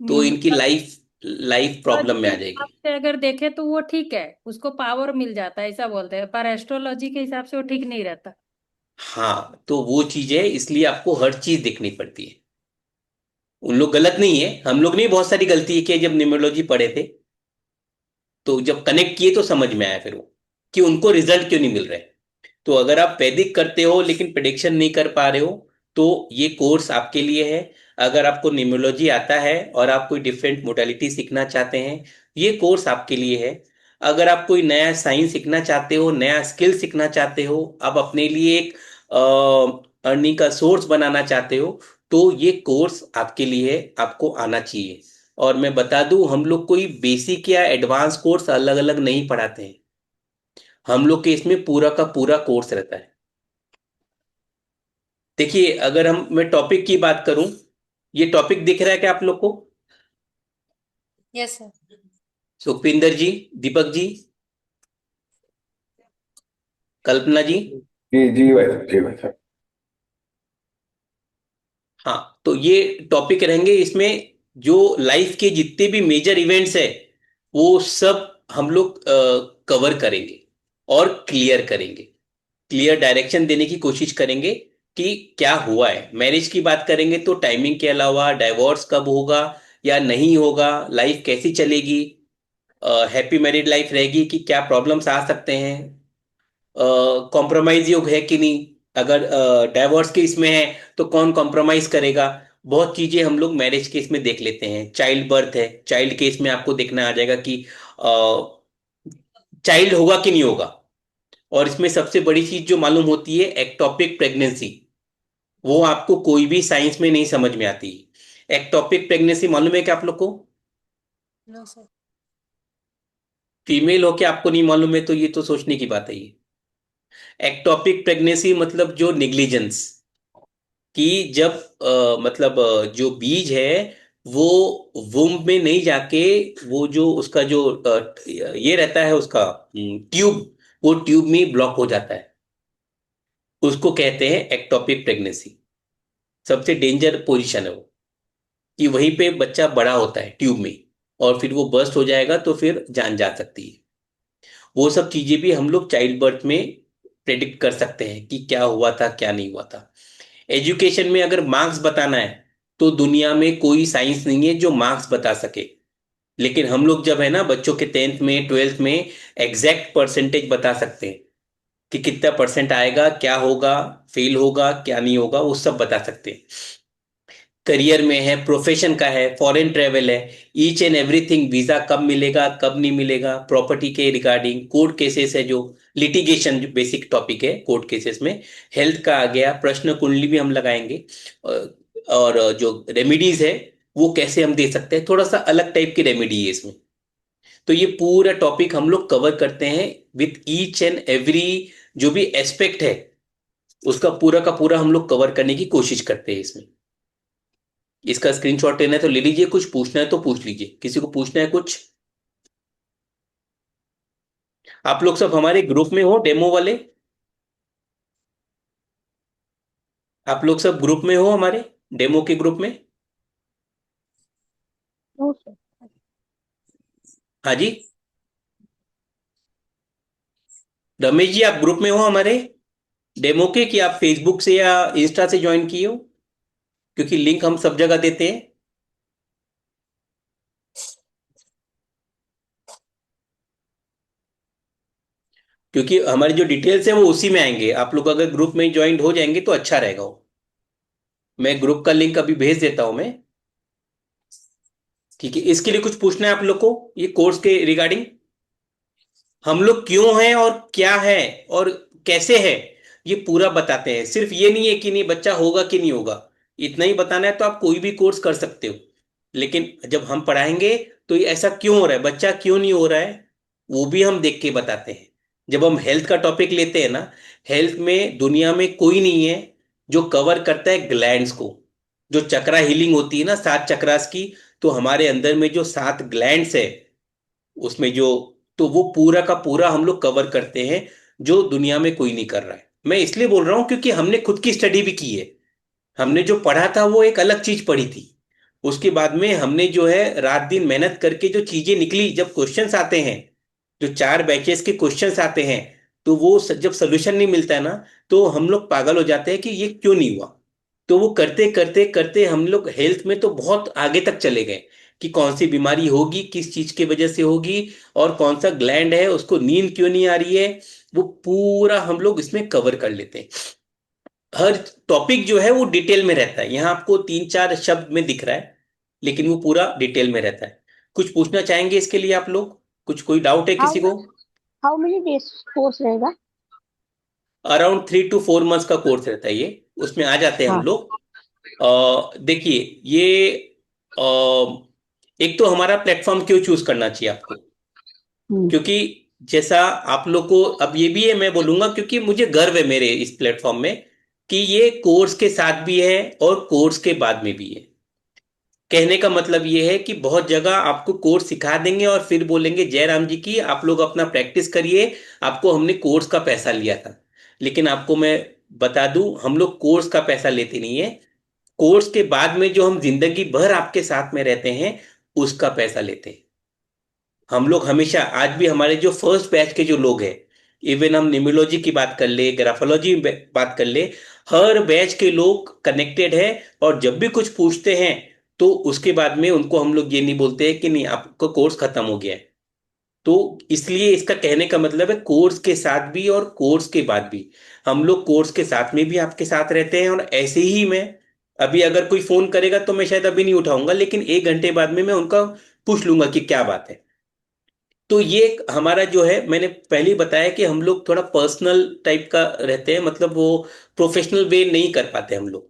तो इनकी लाइफ लाइफ प्रॉब्लम में न्यूमरोलॉजी आ के हिसाब जाएगी। से अगर देखे तो वो ठीक है, उसको पावर मिल जाता है ऐसा बोलते हैं, पर एस्ट्रोलॉजी के हिसाब से वो ठीक नहीं रहता। हाँ, तो वो चीज है, इसलिए आपको हर चीज देखनी पड़ती है। उन लोग गलत नहीं है, हम लोग ने भी बहुत सारी गलती की है जब न्यूमरोलॉजी पढ़े थे। तो जब कनेक्ट किए तो समझ में आया फिर वो, कि उनको रिजल्ट क्यों नहीं मिल रहे। तो अगर आप वैदिक करते हो लेकिन प्रिडिक्शन नहीं कर पा रहे हो, तो ये कोर्स आपके लिए है। अगर आपको न्यूमरोलॉजी आता है और आप कोई डिफरेंट मोडालिटी सीखना चाहते हैं, ये कोर्स आपके लिए है। अगर आप कोई नया साइंस सीखना चाहते हो, नया स्किल सीखना चाहते हो, आप अपने लिए एक अर्निंग का सोर्स बनाना चाहते हो, तो ये कोर्स आपके लिए है, आपको आना चाहिए। और मैं बता दूं, हम लोग कोई बेसिक या एडवांस कोर्स अलग अलग नहीं पढ़ाते हैं। हम लोग के इसमें पूरा का पूरा कोर्स रहता है। देखिए, अगर मैं टॉपिक की बात करूं, ये टॉपिक दिख रहा है क्या आप लोग को? Yes sir. सुखविंदर जी, दीपक जी, कल्पना जी। जी जी भाई साहब, जी भाई साहब। हाँ, तो ये टॉपिक रहेंगे इसमें। जो लाइफ के जितने भी मेजर इवेंट्स है, वो सब हम लोग कवर करेंगे और क्लियर करेंगे। क्लियर डायरेक्शन देने की कोशिश करेंगे कि क्या हुआ है। मैरिज की बात करेंगे तो टाइमिंग के अलावा डाइवोर्स कब होगा, या नहीं होगा, लाइफ कैसी चलेगी, हैप्पी मैरिड लाइफ रहेगी कि क्या प्रॉब्लम्स आ सकते हैं, कॉम्प्रोमाइज योग है कि नहीं, अगर डाइवोर्स केस में है तो कौन कॉम्प्रोमाइज करेगा। बहुत चीजें हम लोग मैरिज केस में देख लेते हैं। चाइल्ड बर्थ है, चाइल्ड केस में आपको देखना आ जाएगा कि चाइल्ड होगा कि नहीं होगा। और इसमें सबसे बड़ी चीज जो मालूम होती है, एक्टोपिक प्रेगनेंसी, वो आपको कोई भी साइंस में नहीं समझ में आती। एक्टोपिक प्रेगनेंसी मालूम है क्या आप लोग को? No sir. फीमेल हो के आपको नहीं मालूम है तो ये तो सोचने की बात है। ये एक्टोपिक प्रेगनेंसी मतलब जो निग्लिजेंस, कि जब जो बीज है वो वुम्ब में नहीं जाके, वो जो उसका जो ये रहता है उसका ट्यूब, वो ट्यूब में ही ब्लॉक हो जाता है, उसको कहते हैं एक्टोपिक प्रेगनेंसी। सबसे डेंजर पोजीशन है वो, कि वहीं पे बच्चा बड़ा होता है ट्यूब में, और फिर वो बर्स्ट हो जाएगा तो फिर जान जा सकती है। वो सब चीजें भी हम लोग चाइल्ड बर्थ में प्रेडिक्ट कर सकते हैं कि क्या हुआ था क्या नहीं हुआ था। एजुकेशन में अगर मार्क्स बताना है तो दुनिया में कोई साइंस नहीं है जो मार्क्स बता सके। लेकिन हम लोग जब है ना बच्चों के 10th में 12th में एग्जैक्ट परसेंटेज बता सकते हैं कि कितना परसेंट आएगा, क्या होगा, फेल होगा क्या नहीं होगा, वो सब बता सकते हैं। करियर में है, प्रोफेशन का है, फॉरेन ट्रेवल है, ईच एंड एवरीथिंग, वीजा कब मिलेगा कब नहीं मिलेगा, प्रॉपर्टी के रिगार्डिंग, कोर्ट केसेस है, जो लिटिगेशन जो बेसिक टॉपिक है कोर्ट केसेस में, हेल्थ का आ गया, प्रश्न कुंडली भी हम लगाएंगे। और जो रेमेडीज है वो कैसे हम दे सकते हैं, थोड़ा सा अलग टाइप की रेमेडी है इसमें। तो ये पूरा टॉपिक हम लोग कवर करते हैं विथ ईच एंड एवरी, जो भी एस्पेक्ट है उसका पूरा का पूरा हम लोग कवर करने की कोशिश करते हैं इसमें। इसका स्क्रीनशॉट लेना है तो ले लीजिए, कुछ पूछना है तो पूछ लीजिए, किसी को पूछना है कुछ? आप लोग सब हमारे ग्रुप में हो, डेमो वाले? आप लोग सब ग्रुप में हो हमारे, डेमो के ग्रुप में? No sir. हाँ जी, रमेश जी आप ग्रुप में हो हमारे डेमो के, कि आप फेसबुक से या इंस्टा से ज्वाइन किए हो? क्योंकि लिंक हम सब जगह देते हैं। क्योंकि हमारी जो डिटेल्स है वो उसी में आएंगे, आप लोग अगर ग्रुप में ज्वाइन हो जाएंगे तो अच्छा रहेगा वो। मैं ग्रुप का लिंक अभी भेज देता हूं मैं। ठीक है, इसके लिए कुछ पूछना है आप लोग को ये कोर्स के रिगार्डिंग? हम लोग क्यों हैं और क्या है और कैसे है, ये पूरा बताते हैं। सिर्फ ये नहीं है कि नहीं बच्चा होगा कि नहीं होगा, इतना ही बताना है तो आप कोई भी कोर्स कर सकते हो। लेकिन जब हम पढ़ाएंगे तो ये ऐसा क्यों हो रहा है, बच्चा क्यों नहीं हो रहा है, वो भी हम देख के बताते हैं। जब हम हेल्थ का टॉपिक लेते हैं ना, हेल्थ में दुनिया में कोई नहीं है जो कवर करता है ग्लैंड्स को। जो चक्रा हीलिंग होती है ना 7 चक्रास की, तो हमारे अंदर में जो 7 ग्लैंड्स है उसमें जो, तो वो पूरा का पूरा हम लोग कवर करते हैं, जो दुनिया में कोई नहीं कर रहा है। मैं इसलिए बोल रहा हूं क्योंकि हमने खुद की स्टडी भी की है। हमने जो पढ़ा था वो एक अलग चीज पढ़ी थी, उसके बाद में हमने जो है रात दिन मेहनत करके जो चीजें निकली, जब क्वेश्चंस आते हैं, जो 4 बैचेस के क्वेश्चंस आते हैं, तो वो जब सोल्यूशन नहीं मिलता है ना, तो हम लोग पागल हो जाते हैं कि ये क्यों नहीं हुआ। तो वो करते करते करते हम लोग हेल्थ में तो बहुत आगे तक चले गए, कि कौन सी बीमारी होगी, किस चीज की वजह से होगी, और कौन सा ग्लैंड है उसको नींद क्यों नहीं आ रही है, वो पूरा हम लोग इसमें कवर कर लेते हैं। हर टॉपिक जो है वो डिटेल में रहता है, यहाँ आपको 3-4 शब्द में दिख रहा है, लेकिन वो पूरा डिटेल में रहता है। कुछ पूछना चाहेंगे इसके लिए आप लोग? कुछ कोई डाउट है हाउ किसी को? हाउ मेनी डेज कोर्स रहेगा? अराउंड 3 to 4 months का कोर्स रहता है ये, उसमें आ जाते हैं हम हाँ। लोग। देखिए ये अ, एक तो हमारा प्लेटफॉर्म क्यों चूज करना चाहिए आपको, हम्म। क्योंकि जैसा आप लोग को अब ये भी है, मैं बोलूंगा क्योंकि मुझे गर्व है मेरे इस प्लेटफॉर्म में, कि ये कोर्स के साथ भी है और कोर्स के बाद में भी है। कहने का मतलब ये है कि बहुत जगह आपको कोर्स सिखा देंगे और फिर बोलेंगे जयराम जी की आप लोग अपना प्रैक्टिस करिए, आपको हमने कोर्स का पैसा लिया था। लेकिन आपको मैं बता दूं, हम लोग कोर्स का पैसा लेते नहीं है। कोर्स के बाद में जो हम जिंदगी भर आपके साथ में रहते हैं उसका पैसा लेते हैं। हम लोग हमेशा, आज भी हमारे जो फर्स्ट बैच के जो लोग हैं, इवन हम न्यूमरोलॉजी की बात कर ले, ग्राफोलॉजी बात कर ले, हर बैच के लोग कनेक्टेड है। और जब भी कुछ पूछते हैं तो उसके बाद में उनको हम लोग ये नहीं बोलते हैं कि नहीं आपका कोर्स खत्म हो गया है। तो इसलिए इसका कहने का मतलब है कोर्स के साथ भी और कोर्स के बाद भी, हम लोग कोर्स के साथ में भी आपके साथ रहते हैं। और ऐसे ही मैं अभी अगर कोई फोन करेगा तो मैं शायद अभी नहीं उठाऊंगा, लेकिन 1 घंटे बाद में मैं उनका पूछ लूंगा कि क्या बात है। तो ये हमारा जो है, मैंने पहले ही बताया कि हम लोग थोड़ा पर्सनल टाइप का रहते हैं, मतलब वो प्रोफेशनल वे नहीं कर पाते हम लोग।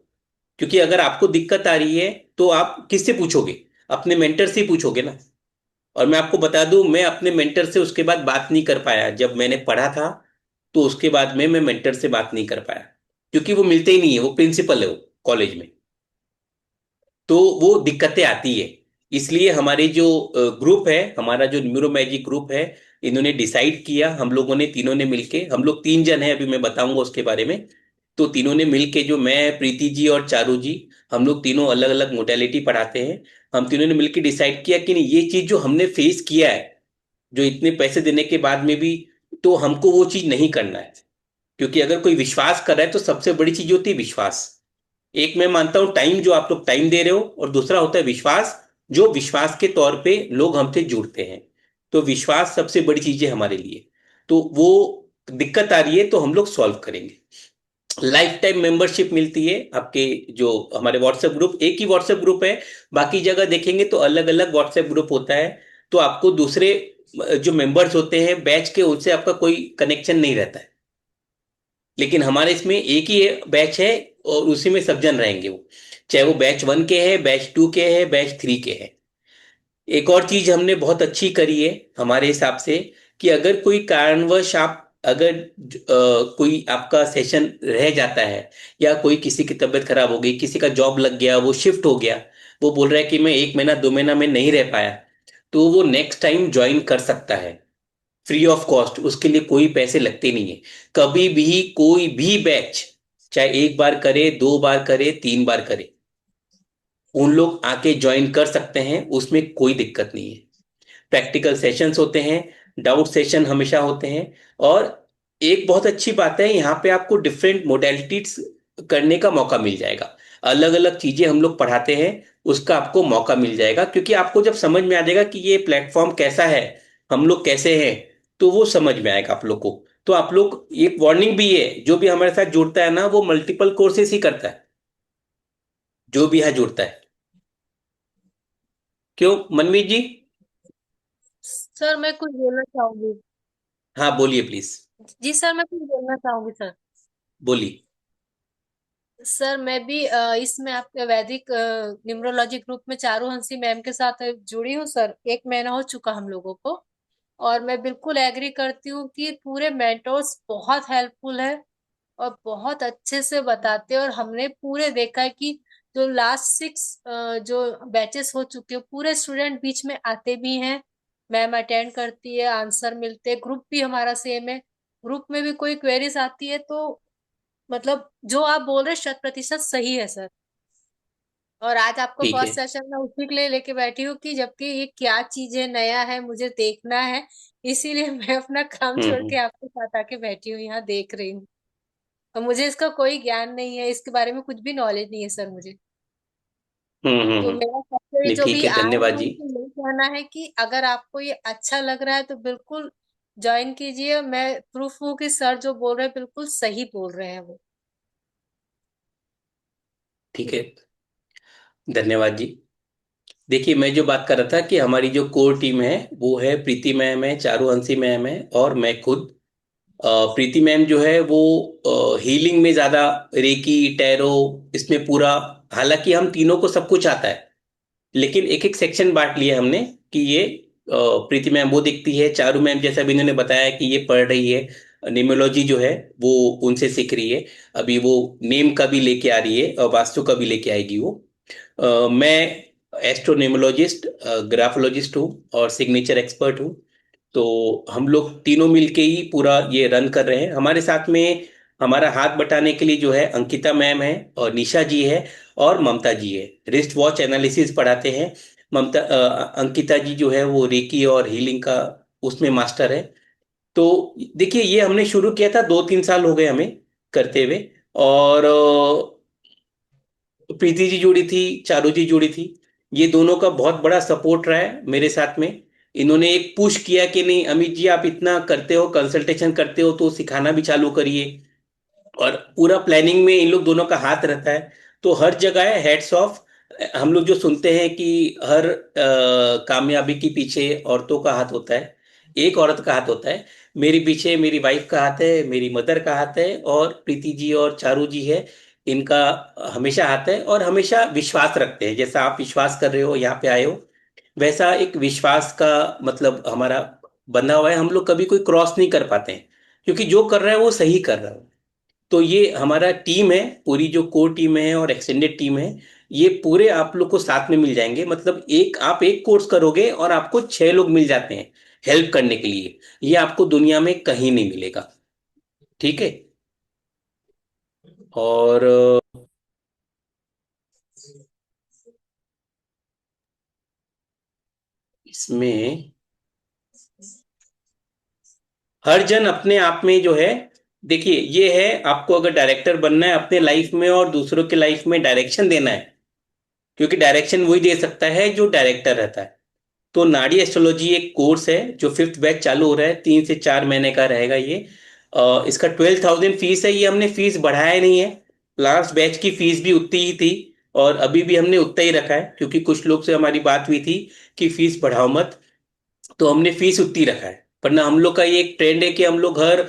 क्योंकि अगर आपको दिक्कत आ रही है तो आप किससे पूछोगे? अपने मेंटर से ही पूछोगे ना। और मैं आपको बता दूं, मैं अपने मेंटर से उसके बाद बात नहीं कर पाया जब मैंने पढ़ा था। तो उसके बाद में मैं मेंटर से बात नहीं कर पाया, क्योंकि वो मिलते ही नहीं है, वो प्रिंसिपल है वो कॉलेज में। तो वो दिक्कतें आती है। इसलिए हमारे जो ग्रुप है, हमारा जो न्यूरो मैजिक ग्रुप है, इन्होंने डिसाइड किया, हम लोगों ने तीनों ने मिलके, हम लोग 3 जन हैं, अभी मैं बताऊंगा उसके बारे में। तो तीनों ने मिलके, जो मैं, प्रीति जी और चारू जी, हम लोग तीनों अलग अलग मोडेलिटी पढ़ाते हैं। हम तीनों ने मिलके डिसाइड किया कि नहीं, ये चीज जो हमने फेस किया है, जो इतने पैसे देने के बाद में भी, तो हमको वो चीज नहीं करना है। क्योंकि अगर कोई विश्वास कर रहा है तो सबसे बड़ी चीज होती है विश्वास। एक मैं मानता हूं टाइम, जो आप लोग टाइम दे रहे हो, और दूसरा होता है विश्वास, जो विश्वास के तौर पे लोग हमसे जुड़ते हैं। तो विश्वास सबसे बड़ी चीज है हमारे लिए। तो वो दिक्कत आ रही है तो हम लोग सॉल्व करेंगे। लाइफ टाइम मेंबरशिप मिलती है आपके, जो हमारे व्हाट्सएप ग्रुप, एक ही व्हाट्सएप ग्रुप है। बाकी जगह देखेंगे तो अलग अलग व्हाट्सएप ग्रुप होता है। तो आपको दूसरे जो मेंबर्स होते हैं बैच के, उनसे आपका कोई कनेक्शन नहीं रहता है। लेकिन हमारे इसमें एक ही बैच है, और उसी में सब जन रहेंगे वो, चाहे वो बैच 1 के हैं, बैच 2 के हैं, बैच 3 के हैं। एक और चीज हमने बहुत अच्छी करी है हमारे हिसाब से, कि अगर कोई कारणवश आप, अगर कोई आपका सेशन रह जाता है, या कोई किसी की तबीयत खराब हो गई, किसी का जॉब लग गया, वो शिफ्ट हो गया, वो बोल रहा है कि मैं 1 महीना 2 महीना में नहीं रह पाया, तो वो नेक्स्ट टाइम ज्वाइन कर सकता है, फ्री ऑफ कॉस्ट। उसके लिए कोई पैसे लगते नहीं है। कभी भी कोई भी बैच, चाहे 1 बार करे, 2 बार करे, 3 बार करे, उन लोग आके ज्वाइन कर सकते हैं, उसमें कोई दिक्कत नहीं है। प्रैक्टिकल सेशंस होते हैं, डाउट सेशन हमेशा होते हैं। और एक बहुत अच्छी बात है, यहाँ पे आपको डिफरेंट मोडेलिटीज करने का मौका मिल जाएगा। अलग अलग चीजें हम लोग पढ़ाते हैं, उसका आपको मौका मिल जाएगा। क्योंकि आपको जब समझ में आ जाएगा कि ये प्लेटफॉर्म कैसा है, हम लोग कैसे हैं, तो वो समझ में आएगा आप लोग को। तो आप लोग, एक वार्निंग भी है, जो भी हमारे साथ जुड़ता है ना, वो मल्टीपल कोर्सेज ही करता है, जो भी यहाँ जुड़ता है। क्यों मनमीत जी? सर मैं कुछ बोलना चाहूंगी। हाँ बोलिए प्लीज। जी सर, मैं कुछ बोलना चाहूंगी सर। बोलिए। सर मैं भी इसमें आपके वैदिक न्यूमरोलॉजी ग्रुप में चारूहंसी मैम के साथ जुड़ी हूँ सर। 1 महीना हो चुका हम लोगों को। और मैं बिल्कुल एग्री करती हूँ कि पूरे मेंटोर्स बहुत हेल्पफुल है और बहुत अच्छे से बताते हैं। और हमने पूरे देखा है कि जो लास्ट 6 जो बैचेस हो चुके हैं, पूरे स्टूडेंट बीच में आते भी हैं, मैम अटेंड करती है, आंसर मिलते हैं। ग्रुप भी हमारा सेम है। ग्रुप में भी कोई क्वेरीज आती है तो मतलब जो आप बोल रहे हैं 100% सही है सर। और आज आपको ठीक है। फर्स्ट सेशन में उसी के लिए लेके बैठी हूँ कि जबकि ये क्या चीज है, नया है, मुझे देखना है। इसीलिए मैं अपना काम छोड़ के हम्म। आपके साथ आके बैठी हूँ, यहाँ देख रही हूँ। और मुझे इसका कोई ज्ञान नहीं है, इसके बारे में कुछ भी नॉलेज नहीं है सर मुझे। तो हम्म। मेरा सबसे नहीं जो ठीक भी है, आए हैं धन्यवाद जी। उनको यही कहना है कि अगर आपको ये अच्छा लग रहा है तो बिल्कुल ज्वाइन कीजिए। मैं प्रूफ हूँ कि सर जो बोल रहे हैं बिल्कुल सही बोल रहे हैं वो। ठीक है, धन्यवाद जी। देखिए, मैं जो बात कर रहा था कि हमारी जो कोर टीम है, वो है प्रीति मैम है, चारूहंसी मैम है, और मैं खुद। प्रीति मैम जो है वो हीलिंग में ज्यादा, रेकी, टैरो, इसमें पूरा, हालांकि हम तीनों को सब कुछ आता है, लेकिन एक एक सेक्शन बांट लिया हमने। कि ये प्रीति मैम वो दिखती है, चारू मैम जैसा भी इन्होंने बताया कि ये पढ़ रही है, न्यूमरोलॉजी जो है वो उनसे सीख रही है। अभी वो नेम का भी लेके आ रही है, और वास्तु का भी लेके आएगी वो। मैं एस्ट्रोन्यूमोलॉजिस्ट, ग्राफोलॉजिस्ट हूँ, और सिग्नेचर एक्सपर्ट हूँ। तो हम लोग तीनों मिलके ही पूरा ये रन कर रहे हैं। हमारे साथ में हमारा हाथ बटाने के लिए जो है अंकिता मैम है, और निशा जी है, और ममता जी है। रिस्ट वॉच एनालिसिस पढ़ाते हैं। अंकिता जी जो है वो रेकी और हीलिंग का उसमें मास्टर है। तो देखिए, ये हमने शुरू किया था, 2-3 साल हो गए हमें करते हुए। और प्रीति जी जुड़ी थी, चारू जी जुड़ी थी। ये दोनों का बहुत बड़ा सपोर्ट रहा है मेरे साथ में। इन्होंने एक पुश किया कि नहीं अमित जी, आप इतना करते हो, कंसल्टेशन करते हो, तो सिखाना भी चालू करिए। और पूरा प्लानिंग में इन लोग दोनों का हाथ रहता है। तो हर जगह है हेड्स ऑफ। हम लोग जो सुनते हैं कि हर कामयाबी के पीछे औरतों का हाथ होता है, एक औरत का हाथ होता है। मेरे पीछे मेरी वाइफ का हाथ है, मेरी मदर का हाथ है, और प्रीति जी और चारू जी है, इनका हमेशा हाथ है। और हमेशा विश्वास रखते हैं, जैसा आप विश्वास कर रहे हो यहाँ पे आए हो, वैसा एक विश्वास का मतलब हमारा बना हुआ है। हम लोग कभी कोई क्रॉस नहीं कर पाते हैं, क्योंकि जो कर रहा है वो सही कर रहा है। तो ये हमारा टीम है, पूरी जो कोर टीम है और एक्सटेंडेड टीम है, ये पूरे आप लोग को साथ में मिल जाएंगे। मतलब एक आप एक कोर्स करोगे और आपको 6 लोग मिल जाते हैं हेल्प करने के लिए। ये आपको दुनिया में कहीं नहीं मिलेगा। ठीक है। और इसमें हर जन अपने आप में जो है, देखिए ये है, आपको अगर डायरेक्टर बनना है अपने लाइफ में और दूसरों के लाइफ में डायरेक्शन देना है, क्योंकि डायरेक्शन वही दे सकता है जो डायरेक्टर रहता है। तो नाड़ी एस्ट्रोलॉजी एक कोर्स है जो 5th बैच चालू हो रहा है, 3 से 4 महीने का रहेगा ये। इसका 12,000 फीस है। ये हमने फीस बढ़ाया नहीं है, लास्ट बैच की फीस भी उतनी ही थी, और अभी भी हमने उतना ही रखा है, क्योंकि कुछ लोग से हमारी बात हुई थी कि फीस बढ़ाओ मत। तो हमने फीस उतनी रखा है। वरना हम लोग का ये एक ट्रेंड है कि हम लोग हर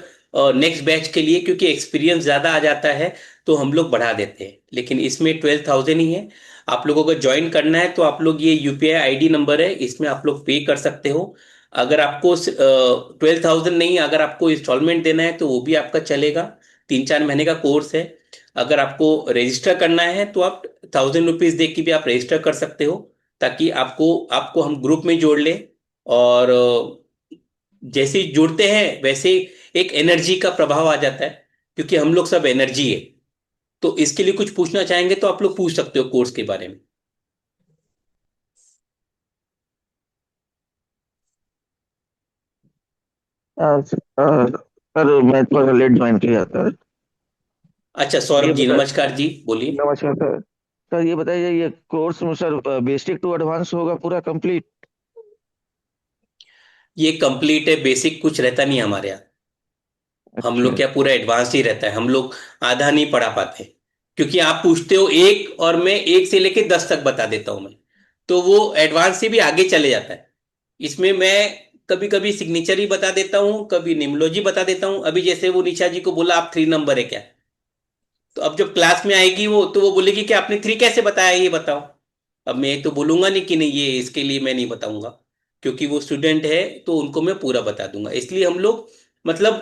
नेक्स्ट बैच के लिए, क्योंकि एक्सपीरियंस ज़्यादा आ जाता है, तो हम लोग बढ़ा देते हैं। लेकिन इसमें 12,000 ही है। आप लोगों को ज्वाइन करना है तो आप लोग, ये यूपीआई आईडी नंबर है, इसमें आप लोग पे कर सकते हो। अगर आपको 12,000 नहीं, अगर आपको इंस्टॉलमेंट देना है तो वो भी आपका चलेगा। 3-4 महीने का कोर्स है। अगर आपको रजिस्टर करना है तो आप 1,000 रुपीज दे के भी आप रजिस्टर कर सकते हो, ताकि आपको आपको हम ग्रुप में जोड़ लें। और जैसे ही जुड़ते हैं वैसे एक एनर्जी का प्रभाव आ जाता है, क्योंकि हम लोग सब एनर्जी है। तो इसके लिए कुछ पूछना चाहेंगे तो आप लोग पूछ सकते हो कोर्स के बारे में। सर मैं थोड़ा लेट ज्वाइन किया था। अच्छा, ये सौरभ जी बता नमस्कार जी, बोलिए। नमस्कार सर। सर ये बताइए, ये कोर्स में सर बेसिक टू एडवांस होगा पूरा कंप्लीट? ये कंप्लीट है, बेसिक कुछ रहता नहीं हमारे यहाँ। हम लोग अच्छा। क्या पूरा एडवांस ही रहता है, हम लोग आधा नहीं पढ़ा पाते। क्योंकि आप पूछते हो एक, और मैं 1 से लेके 10 तक बता देता हूं मैं, तो वो एडवांस से भी आगे चले जाता है। इसमें मैं कभी कभी सिग्नेचर ही बता देता हूँ, कभी निम्नोलॉजी बता देता हूँ। अभी जैसे वो निशा जी को बोला आप 3 नंबर है क्या, तो अब जब क्लास में आएगी वो, तो वो बोलेगी कि आपने 3 कैसे बताया, ये बताओ। अब मैं तो बोलूंगा नहीं कि नहीं, ये इसके लिए मैं नहीं बताऊंगा, क्योंकि वो स्टूडेंट है, तो उनको मैं पूरा बता दूंगा। इसलिए हम लोग मतलब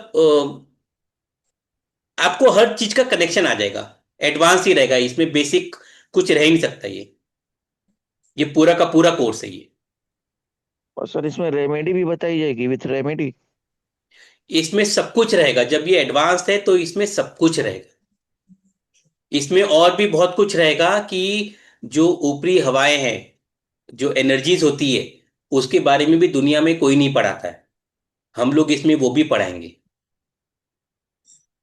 आपको हर चीज का कनेक्शन आ जाएगा। एडवांस ही रहेगा, इसमें बेसिक कुछ रह ही नहीं सकता। ये पूरा का पूरा कोर्स है ये। और सर इसमें रेमेडी भी बताई जाएगी, विथ रेमेडी? इसमें सब कुछ रहेगा। जब ये एडवांस है तो इसमें सब कुछ रहेगा। इसमें और भी बहुत कुछ रहेगा कि जो ऊपरी हवाएं हैं, जो एनर्जीज होती है, उसके बारे में भी दुनिया में कोई नहीं पढ़ाता है। हम लोग इसमें वो भी पढ़ाएंगे।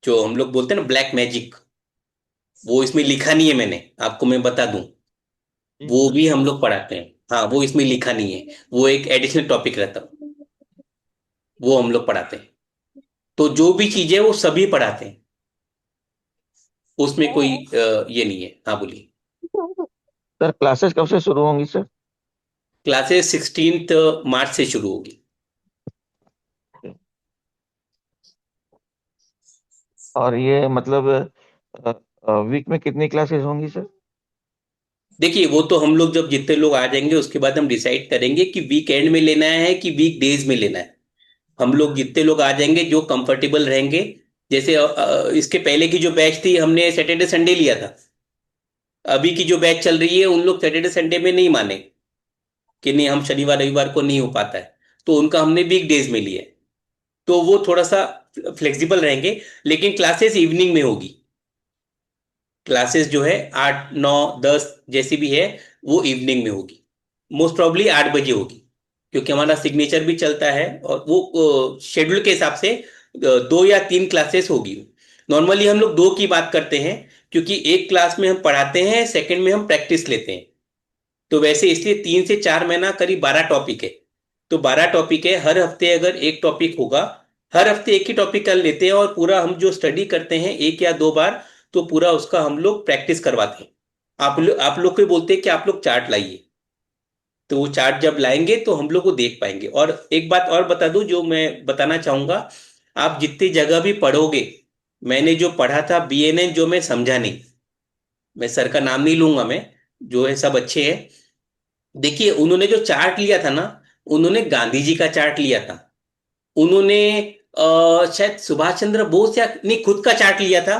जो हम लोग बोलते हैं ना ब्लैक मैजिक, वो इसमें लिखा नहीं है, मैंने आपको मैं बता दूं, जी वो सर। भी हम लोग पढ़ाते हैं। हाँ, वो इसमें लिखा नहीं है, वो एक एडिशनल टॉपिक रहता है, वो हम लोग पढ़ाते हैं। तो जो भी चीजें हैं, वो सभी पढ़ाते हैं। उसमें कोई ये नहीं है। हाँ बोलिए। सर क्लासेस कब से शुरू होंगी सर? क्लासेस 16 मार्च से शुरू होगी। और ये मतलब वीक में कितनी क्लासेस होंगी सर? देखिए, वो तो हम लोग जब जितने लोग आ जाएंगे उसके बाद हम डिसाइड करेंगे कि वीकेंड में लेना है कि वीक डेज में लेना है। हम लोग जितने लोग आ जाएंगे जो कंफर्टेबल रहेंगे। जैसे इसके पहले की जो बैच थी, हमने सैटरडे संडे लिया था। अभी की जो बैच चल रही है, उन लोग सैटरडे संडे में नहीं माने कि नहीं, हम शनिवार रविवार को नहीं हो पाता है, तो उनका हमने वीक डेज में लिया है। तो वो थोड़ा सा फ्लेक्सिबल रहेंगे। लेकिन क्लासेस इवनिंग में होगी। क्लासेस जो है 8, 9, 10 जैसी भी है, वो इवनिंग में होगी। मोस्ट प्रॉब्ली 8 बजे होगी, क्योंकि हमारा सिग्नेचर भी चलता है, और वो शेड्यूल के हिसाब से 2 या 3 क्लासेस होगी। नॉर्मली हम लोग 2 की बात करते हैं, क्योंकि एक क्लास में हम पढ़ाते हैं, सेकंड में हम प्रैक्टिस लेते हैं। तो वैसे इसलिए 3 से 4 महीना करीब 12 टॉपिक है। तो 12 टॉपिक है, हर हफ्ते अगर एक टॉपिक होगा, हर हफ्ते एक ही टॉपिक कर लेते हैं और पूरा हम जो स्टडी करते हैं 1 या 2 बार, तो पूरा उसका हम लोग प्रैक्टिस करवाते हैं। आप लोग को बोलते हैं कि आप लोग चार्ट लाइए, तो वो चार्ट जब लाएंगे तो हम लोग को देख पाएंगे। और एक बात और बता दूं जो मैं बताना चाहूंगा, आप जितनी जगह भी पढ़ोगे, मैंने जो पढ़ा था बीएनएन, जो मैं समझा नहीं, मैं सर का नाम नहीं लूंगा, मैं जो है सब अच्छे हैं। देखिए उन्होंने जो चार्ट लिया था ना, उन्होंने गांधी जी का चार्ट लिया था, उन्होंने शायद सुभाष चंद्र बोस या नहीं खुद का चार्ट लिया था,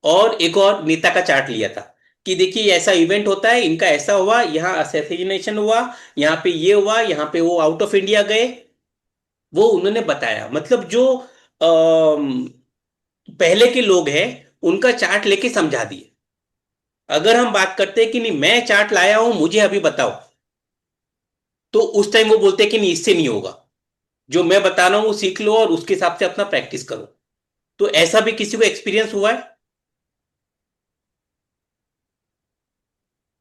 और एक और नेता का चार्ट लिया था कि देखिए ऐसा इवेंट होता है, इनका ऐसा हुआ, यहाँ असैसिनेशन हुआ, यहाँ पे ये हुआ, यहाँ पे वो आउट ऑफ इंडिया गए, वो उन्होंने बताया। मतलब जो पहले के लोग हैं उनका चार्ट लेके समझा दिए। अगर हम बात करते हैं कि नहीं मैं चार्ट लाया हूं मुझे अभी बताओ, तो उस टाइम वो बोलते हैं कि नहीं इससे नहीं होगा, जो मैं बता रहा हूं वो सीख लो और उसके हिसाब से अपना प्रैक्टिस करो। तो ऐसा भी किसी को एक्सपीरियंस हुआ है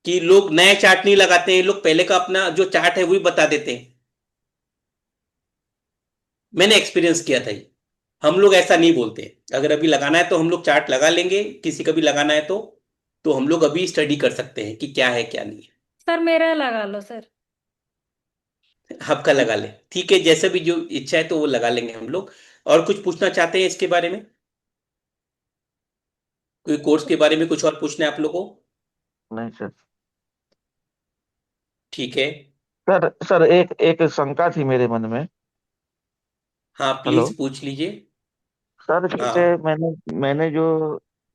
कि लोग नए चार्ट नहीं लगाते हैं, लोग पहले का अपना जो चार्ट है वही बता देते हैं? मैंने एक्सपीरियंस किया था ये। हम लोग ऐसा नहीं बोलते, अगर अभी लगाना है तो हम लोग चार्ट लगा लेंगे, किसी का भी लगाना है तो हम लोग अभी स्टडी कर सकते हैं कि क्या है क्या नहीं सर मेरा लगा लो सर। है। आपका लगा ले, ठीक है, जैसे भी जो इच्छा है तो वो लगा लेंगे हम लोग। और कुछ पूछना चाहते हैं इसके बारे में? कोई कोर्स के बारे में कुछ और पूछना है आप लोगों को? नहीं सर। ठीक है। सर सर एक एक शंका थी मेरे मन में। हाँ हेलो। प्लीज पूछ लीजिए। सर जैसे हाँ मैंने मैंने जो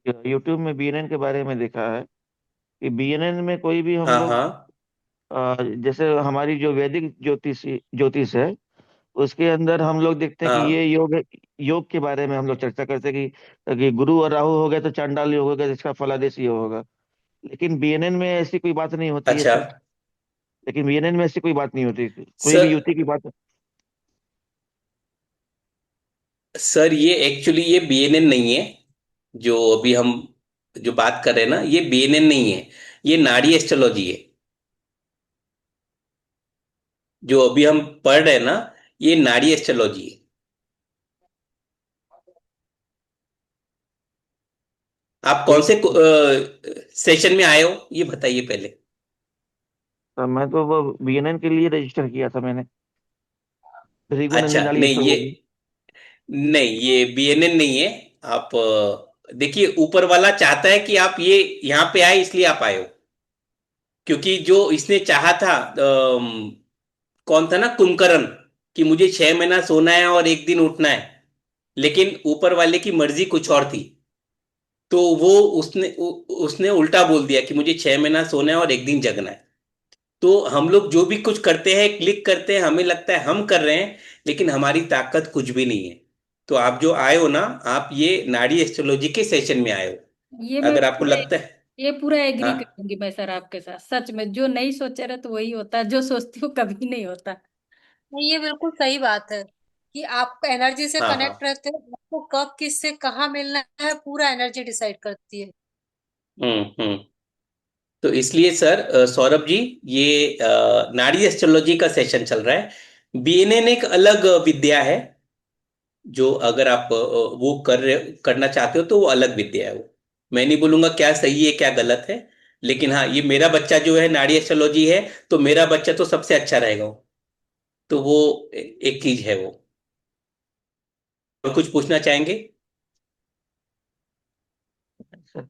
यूट्यूब में बीएनएन के बारे में देखा है कि बीएनएन में कोई भी हम हाँ लोग हाँ जैसे हमारी जो वैदिक ज्योतिष ज्योतिष है उसके अंदर हम लोग देखते हैं कि ये हाँ। योग योग के बारे में हम लोग चर्चा करते हैं कि गुरु और राहु हो गए तो चांडाल योग होगा जिसका फलादेश योग होगा। लेकिन बीएनएन में ऐसी कोई बात नहीं होती है अच्छा सर। लेकिन बीएनएन में ऐसी कोई बात नहीं होती, कोई भी सर, युति की बात। सर ये एक्चुअली ये बीएनएन नहीं है, जो अभी हम जो बात कर रहे हैं ना, ये बीएनएन नहीं है, ये नाड़ी एस्ट्रोलॉजी है। जो अभी हम पढ़ रहे हैं ना, ये नाड़ी एस्ट्रोलॉजी है। आप कौन कोई से सेशन में आए हो ये बताइए पहले। मैं तो वो बीएनएन के लिए रजिस्टर किया था मैंने, रीगू अच्छा, नंदी नाड़ी नहीं ये, एस्ट्रोलॉजी। नहीं ये बीएनएन नहीं है। आप देखिए ऊपर वाला चाहता है कि आप ये यहाँ पे आए, इसलिए आप आए हो। क्योंकि जो इसने चाहा था, कौन था ना, कुंभकर्ण, कि मुझे 6 महीना सोना है और एक दिन उठना है, लेकिन ऊपर वाले की मर्जी कुछ और थी। तो वो उसने उल्टा बोल दिया कि मुझे 6 महीना सोना है और एक दिन जगना है। तो हम लोग जो भी कुछ करते हैं, क्लिक करते हैं, हमें लगता है हम कर रहे हैं, लेकिन हमारी ताकत कुछ भी नहीं है। तो आप जो आए हो ना, आप ये नाड़ी एस्ट्रोलॉजी के सेशन में आए ये हो, मैं अगर आपको पूरा लगता है। ये पूरा एग्री हाँ करूंगी मैं सर आपके साथ। सच में जो नहीं सोचे रहे तो वही होता है, जो सोचती हूँ कभी नहीं होता। नहीं, ये बिल्कुल सही बात है कि आप एनर्जी से हाँ कनेक्ट हाँ। रहते हो, आपको कब किससे कहाँ मिलना है पूरा एनर्जी डिसाइड करती है। हम्म। तो इसलिए सर, सौरभ जी, ये नाड़ी एस्ट्रोलॉजी का सेशन चल रहा है। बीएनएन एक अलग विद्या है, जो अगर आप वो करना चाहते हो तो वो अलग विद्या है वो। मैं नहीं बोलूंगा क्या सही है क्या गलत है, लेकिन हाँ ये मेरा बच्चा जो है नाड़ी एस्ट्रोलॉजी है, तो मेरा बच्चा तो सबसे अच्छा रहेगा वो। तो वो एक चीज है वो। और कुछ पूछना चाहेंगे? सर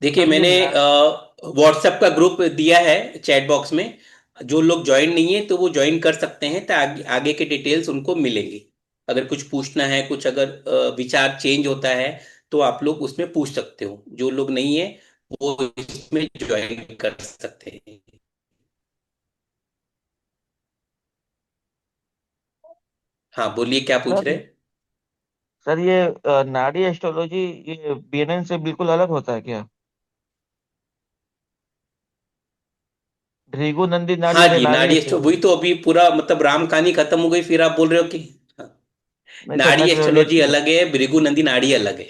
देखिए सर ये मैंने व्हाट्सएप का ग्रुप दिया है चैट बॉक्स में, जो लोग ज्वाइन नहीं है तो वो ज्वाइन कर सकते हैं, तो आगे के डिटेल्स उनको मिलेंगे। अगर कुछ पूछना है, कुछ अगर विचार चेंज होता है, तो आप लोग उसमें पूछ सकते हो। जो लोग नहीं है वो इसमें ज्वाइन कर सकते हैं। हाँ बोलिए क्या पूछ रहे सर हैं? सर ये नाड़ी एस्ट्रोलॉजी ये बीएनएन से बिल्कुल अलग होता है क्या? भृगु नंदी नाड़ी हाँ और ये जी, नाड़ी नाड़ी वही एस्ट्रोलॉजी। तो अभी पूरा मतलब राम कहानी खत्म हो गई, फिर आप बोल रहे हो कि हाँ, नहीं सर नाड़ी मैं तो लेट एस्ट्रोलॉजी किया। अलग है, भृगु नंदी नाड़ी अलग है।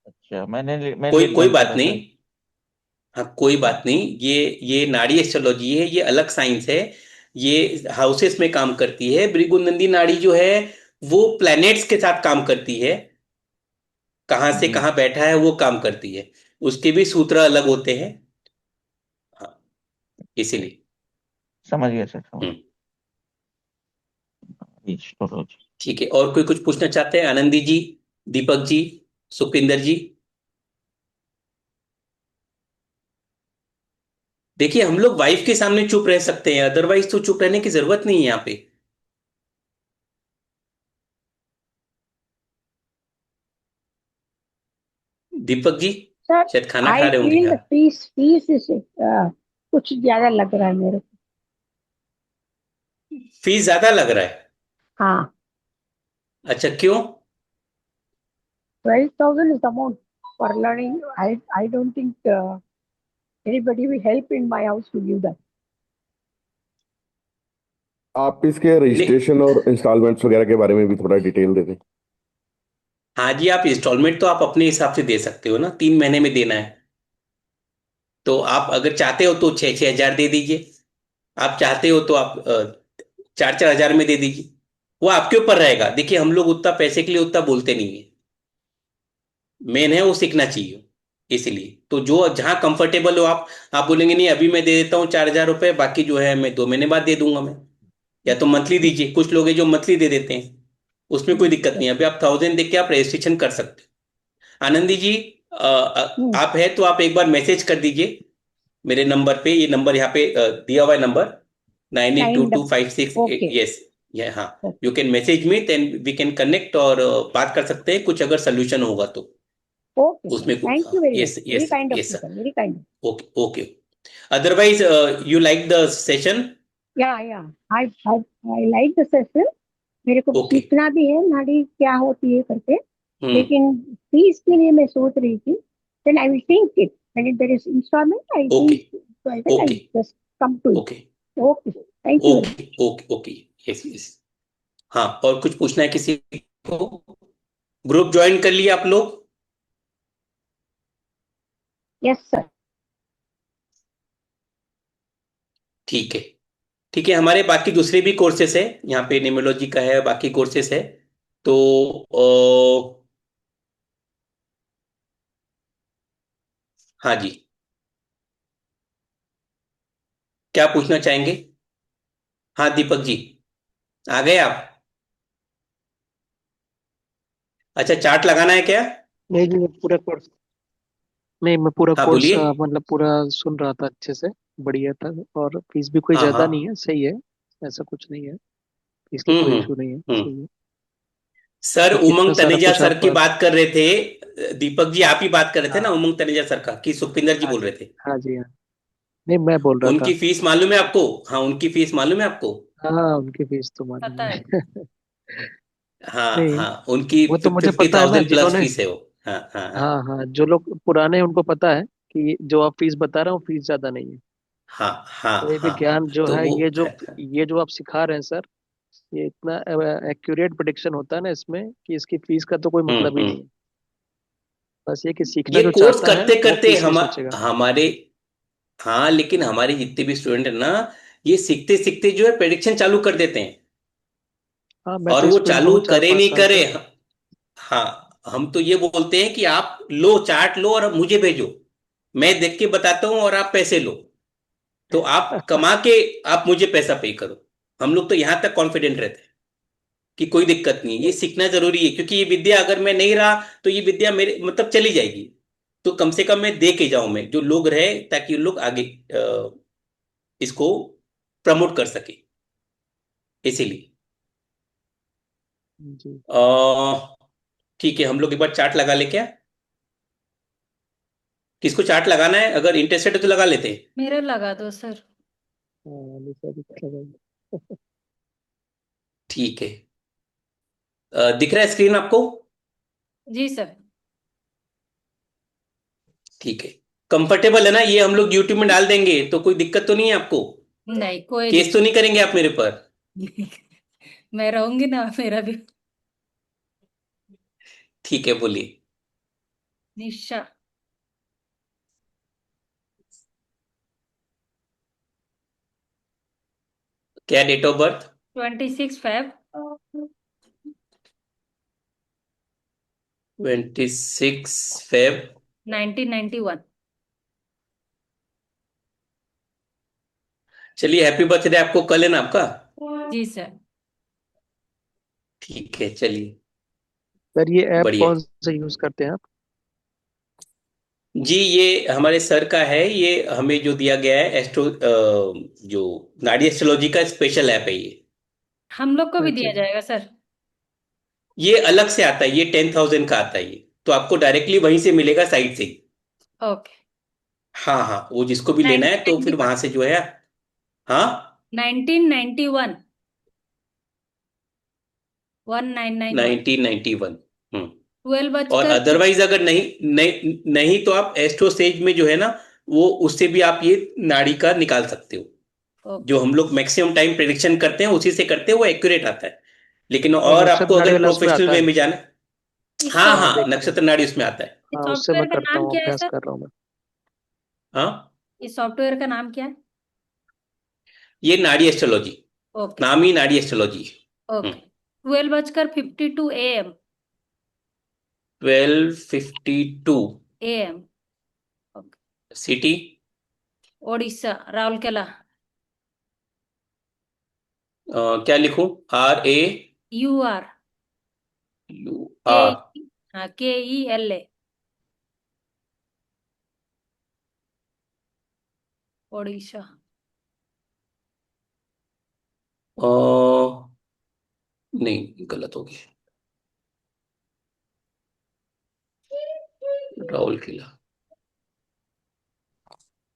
अच्छा मैं कोई लेट कोई ज्वाइन किया बात था नहीं। सर। हाँ, कोई बात नहीं। ये नाड़ी एस्ट्रोलॉजी है, ये अलग साइंस है। ये हाउसेस में काम करती है। भृगुनंदी नाड़ी जो है वो प्लैनेट्स के साथ काम करती है। कहाँ से जी, कहाँ बैठा है वो काम करती है। उसके भी सूत्र अलग होते हैं। हाँ, इसीलिए। समझ गया सर, समझ हम्म। गया। एस्ट्रोलॉजी। ठीक है, और कोई कुछ पूछना चाहते हैं? आनंदी जी, दीपक जी, सुखविंदर जी। देखिए, हम लोग वाइफ के सामने चुप रह सकते हैं, अदरवाइज तो चुप रहने की जरूरत नहीं है यहाँ पे। दीपक जी सर शायद खाना खा आई रहे होंगे। फील हाँ, फीस फीस इस कुछ ज्यादा लग रहा है मेरे को। फीस ज्यादा लग रहा है? हाँ, अच्छा, क्यों? 12,000 is the amount for learning. I don't think anybody will help in my house to give that. आप इसके नहीं। रजिस्ट्रेशन और इंस्टॉलमेंट्स वगैरह के बारे में भी थोड़ा डिटेल दे दें। हाँ जी, आप इंस्टॉलमेंट तो आप अपने हिसाब से दे सकते हो ना, 3 महीने में देना है। तो आप अगर चाहते हो तो 6-6 हजार दे दीजिए। आप चाहते हो तो आप 4-4 हजार में दे दीजिए। वो आपके ऊपर रहेगा। देखिए, हम लोग उतना पैसे के लिए उतना बोलते नहीं है। मेन है वो सीखना चाहिए। इसीलिए तो जो जहाँ कंफर्टेबल हो आप बोलेंगे नहीं अभी मैं दे देता हूँ 4 हजार रुपये, बाकी जो है मैं 2 महीने बाद दे दूंगा मैं। या तो मंथली दीजिए, कुछ लोग हैं जो मंथली दे देते हैं। उसमें कोई दिक्कत नहीं है। अभी आप 1000 दे के आप रजिस्ट्रेशन कर सकते हो। आनंदी जी, Hmm. आप है तो आप एक बार मैसेज कर दीजिए मेरे नंबर पे। ये नंबर यहाँ पे दिया हुआ है नंबर, 982256। Okay. यस, ये हाँ। Okay. You can message me, then we can connect और बात कर सकते हैं, कुछ अगर सोल्यूशन होगा तो। Okay, sir. उसमें Thank you very much. Yes Very yes kind of yes you, sir. sir. Very kind. Okay okay. Otherwise you like the session? Yeah, yeah. I like the session. मेरे को ओके। सीखना भी है नाड़ी क्या होती है करके, हम्म। लेकिन फीस के लिए मैं सोच रही थी। Then I will think it when there is installment I okay think so I will I okay just come to okay it. Okay, thank you very okay okay okay. Yes yes. हाँ, और कुछ पूछना है किसी को? ग्रुप ज्वाइन कर लिया आप लोग? मच। Yes sir. ठीक है। ठीक है, हमारे बाकी दूसरे भी कोर्सेस है। यहाँ पे न्यूमरोलॉजी का है, बाकी कोर्सेस है। तो हाँ जी, क्या पूछना चाहेंगे? हाँ दीपक जी, आ गए आप? अच्छा, चार्ट लगाना है क्या? नहीं जी, मैं पूरा कोर्स, नहीं मैं पूरा हाँ कोर्स बोलिए। मतलब पूरा सुन रहा था अच्छे से। बढ़िया था। और फीस भी कोई हाँ ज्यादा हाँ। नहीं है, सही है। ऐसा कुछ नहीं है, फीस की कोई इशू नहीं है, हम्म। सही है। सर, क्योंकि इतना उमंग सारा तनेजा कुछ सर आप। की बात कर रहे थे। दीपक जी, आप ही बात कर रहे थे ना हाँ, उमंग तनेजा सर का, कि सुखविंदर जी हाँ बोल जी, रहे थे? हाँ जी, हाँ। नहीं, मैं बोल रहा था। उनकी फीस मालूम है आपको? हाँ, उनकी फीस मालूम है आपको? हाँ, उनकी फीस तो मालूम पता है। है। हाँ नहीं, हाँ, उनकी वो तो मुझे फिफ्टी पता है ना, थाउजेंड प्लस जिन्होंने। फीस है वो। हाँ हाँ हाँ। हाँ, हाँ, जो लोग पुराने हैं उनको पता है कि जो आप फीस बता रहे हो फीस ज्यादा नहीं है। हाँ हाँ कोई भी हाँ हाँ, ज्ञान जो तो है, वो ये जो आप सिखा रहे हैं सर, ये इतना एक्यूरेट प्रिडिक्शन होता है ना इसमें, कि इसकी फीस का तो कोई मतलब ही नहीं हम्म। है। बस ये कि सीखना ये जो कोर्स चाहता है करते वो करते फीस नहीं सोचेगा। हमारे, हाँ लेकिन हमारे जितने भी स्टूडेंट है ना, ये सीखते सीखते जो है प्रेडिक्शन चालू कर देते हैं। हाँ, मैं और तो इस वो फील्ड में हूँ चालू चार करे पाँच नहीं साल करे, से। हाँ, हम तो ये बोलते हैं कि आप लो, चार्ट लो और मुझे भेजो। मैं देख के बताता हूँ और आप पैसे लो। तो आप कमा के आप मुझे पैसा पे करो। हम लोग तो यहां तक कॉन्फिडेंट रहते हैं कि कोई दिक्कत नहीं है। ये सीखना जरूरी है, क्योंकि ये विद्या अगर मैं नहीं रहा तो ये विद्या मेरे मतलब चली जाएगी। तो कम से कम मैं दे के जाऊं, मैं जो लोग रहे, ताकि लोग आगे इसको प्रमोट कर सके। इसीलिए जी। ठीक है, हम लोग एक बार चार्ट लगा ले क्या? किसको चार्ट लगाना है? अगर इंटरेस्टेड है तो लगा लेते हैं। मेरा लगा दो सर। हाँ, निशा जी का लगाइए। ठीक है। दिख रहा है स्क्रीन आपको? जी सर। ठीक है। कंफर्टेबल है ना? ये हम लोग यूट्यूब में डाल देंगे तो कोई दिक्कत तो नहीं है आपको? नहीं, कोई केस तो दिक्कत नहीं करेंगे आप मेरे पर? नहीं। मैं रहूंगी ना, मेरा भी। ठीक है, बोलिए। निशा। क्या date of birth? 26 Feb 26 Feb 1991। चलिए, हैप्पी बर्थडे आपको, कल है ना आपका? जी सर। ठीक है, चलिए, सर ये ऐप बढ़िया कौन है। से यूज करते हैं आप? जी, ये हमारे सर का है, ये हमें जो दिया गया है एस्ट्रो, जो नाड़ी एस्ट्रोलॉजी का स्पेशल ऐप है ये। हम लोग को भी अच्छा दिया जी। जाएगा सर? ये अलग से आता है, ये 10,000 का आता है ये, तो आपको डायरेक्टली वहीं से मिलेगा, साइट से ही। ओके। हाँ हाँ, वो जिसको भी लेना है तो फिर 1991। वहां से जो है। हाँ, 1991। 1991। 1991। हम्म। 12 और बजकर अदरवाइज अगर नहीं तो आप एस्ट्रो सेज में जो है ना, वो उससे भी आप ये नाड़ी का निकाल सकते हो। जो ओके। हम लोग मैक्सिमम टाइम प्रिडिक्शन करते हैं उसी से करते हैं, वो एक्यूरेट आता है। लेकिन और और नक्षत्र आपको नाड़ी अगर वाला उसमें प्रोफेशनल आता वे है? में जाना है। इस हाँ हाँ हाँ, सॉफ्टवेयर देखा है। नक्षत्र नाड़ी उसमें आता है। इस हाँ उससे मैं सॉफ्टवेयर का करता नाम हूँ, क्या है अभ्यास सर? कर रहा हूँ मैं। हाँ, इस सॉफ्टवेयर का नाम क्या है? ये नाड़ी एस्ट्रोलॉजी, ओके सर। नाम ही नाड़ी एस्ट्रोलॉजी है। ओके। 12 बजकर 52 AM। 12:52। AM। Okay. City? Odisha, Rourkela. क्या लिखूं? RA? UR। यू के। आर हाँ, KELA। ओडिशा। नहीं, गलत हो गया। राहुल किला।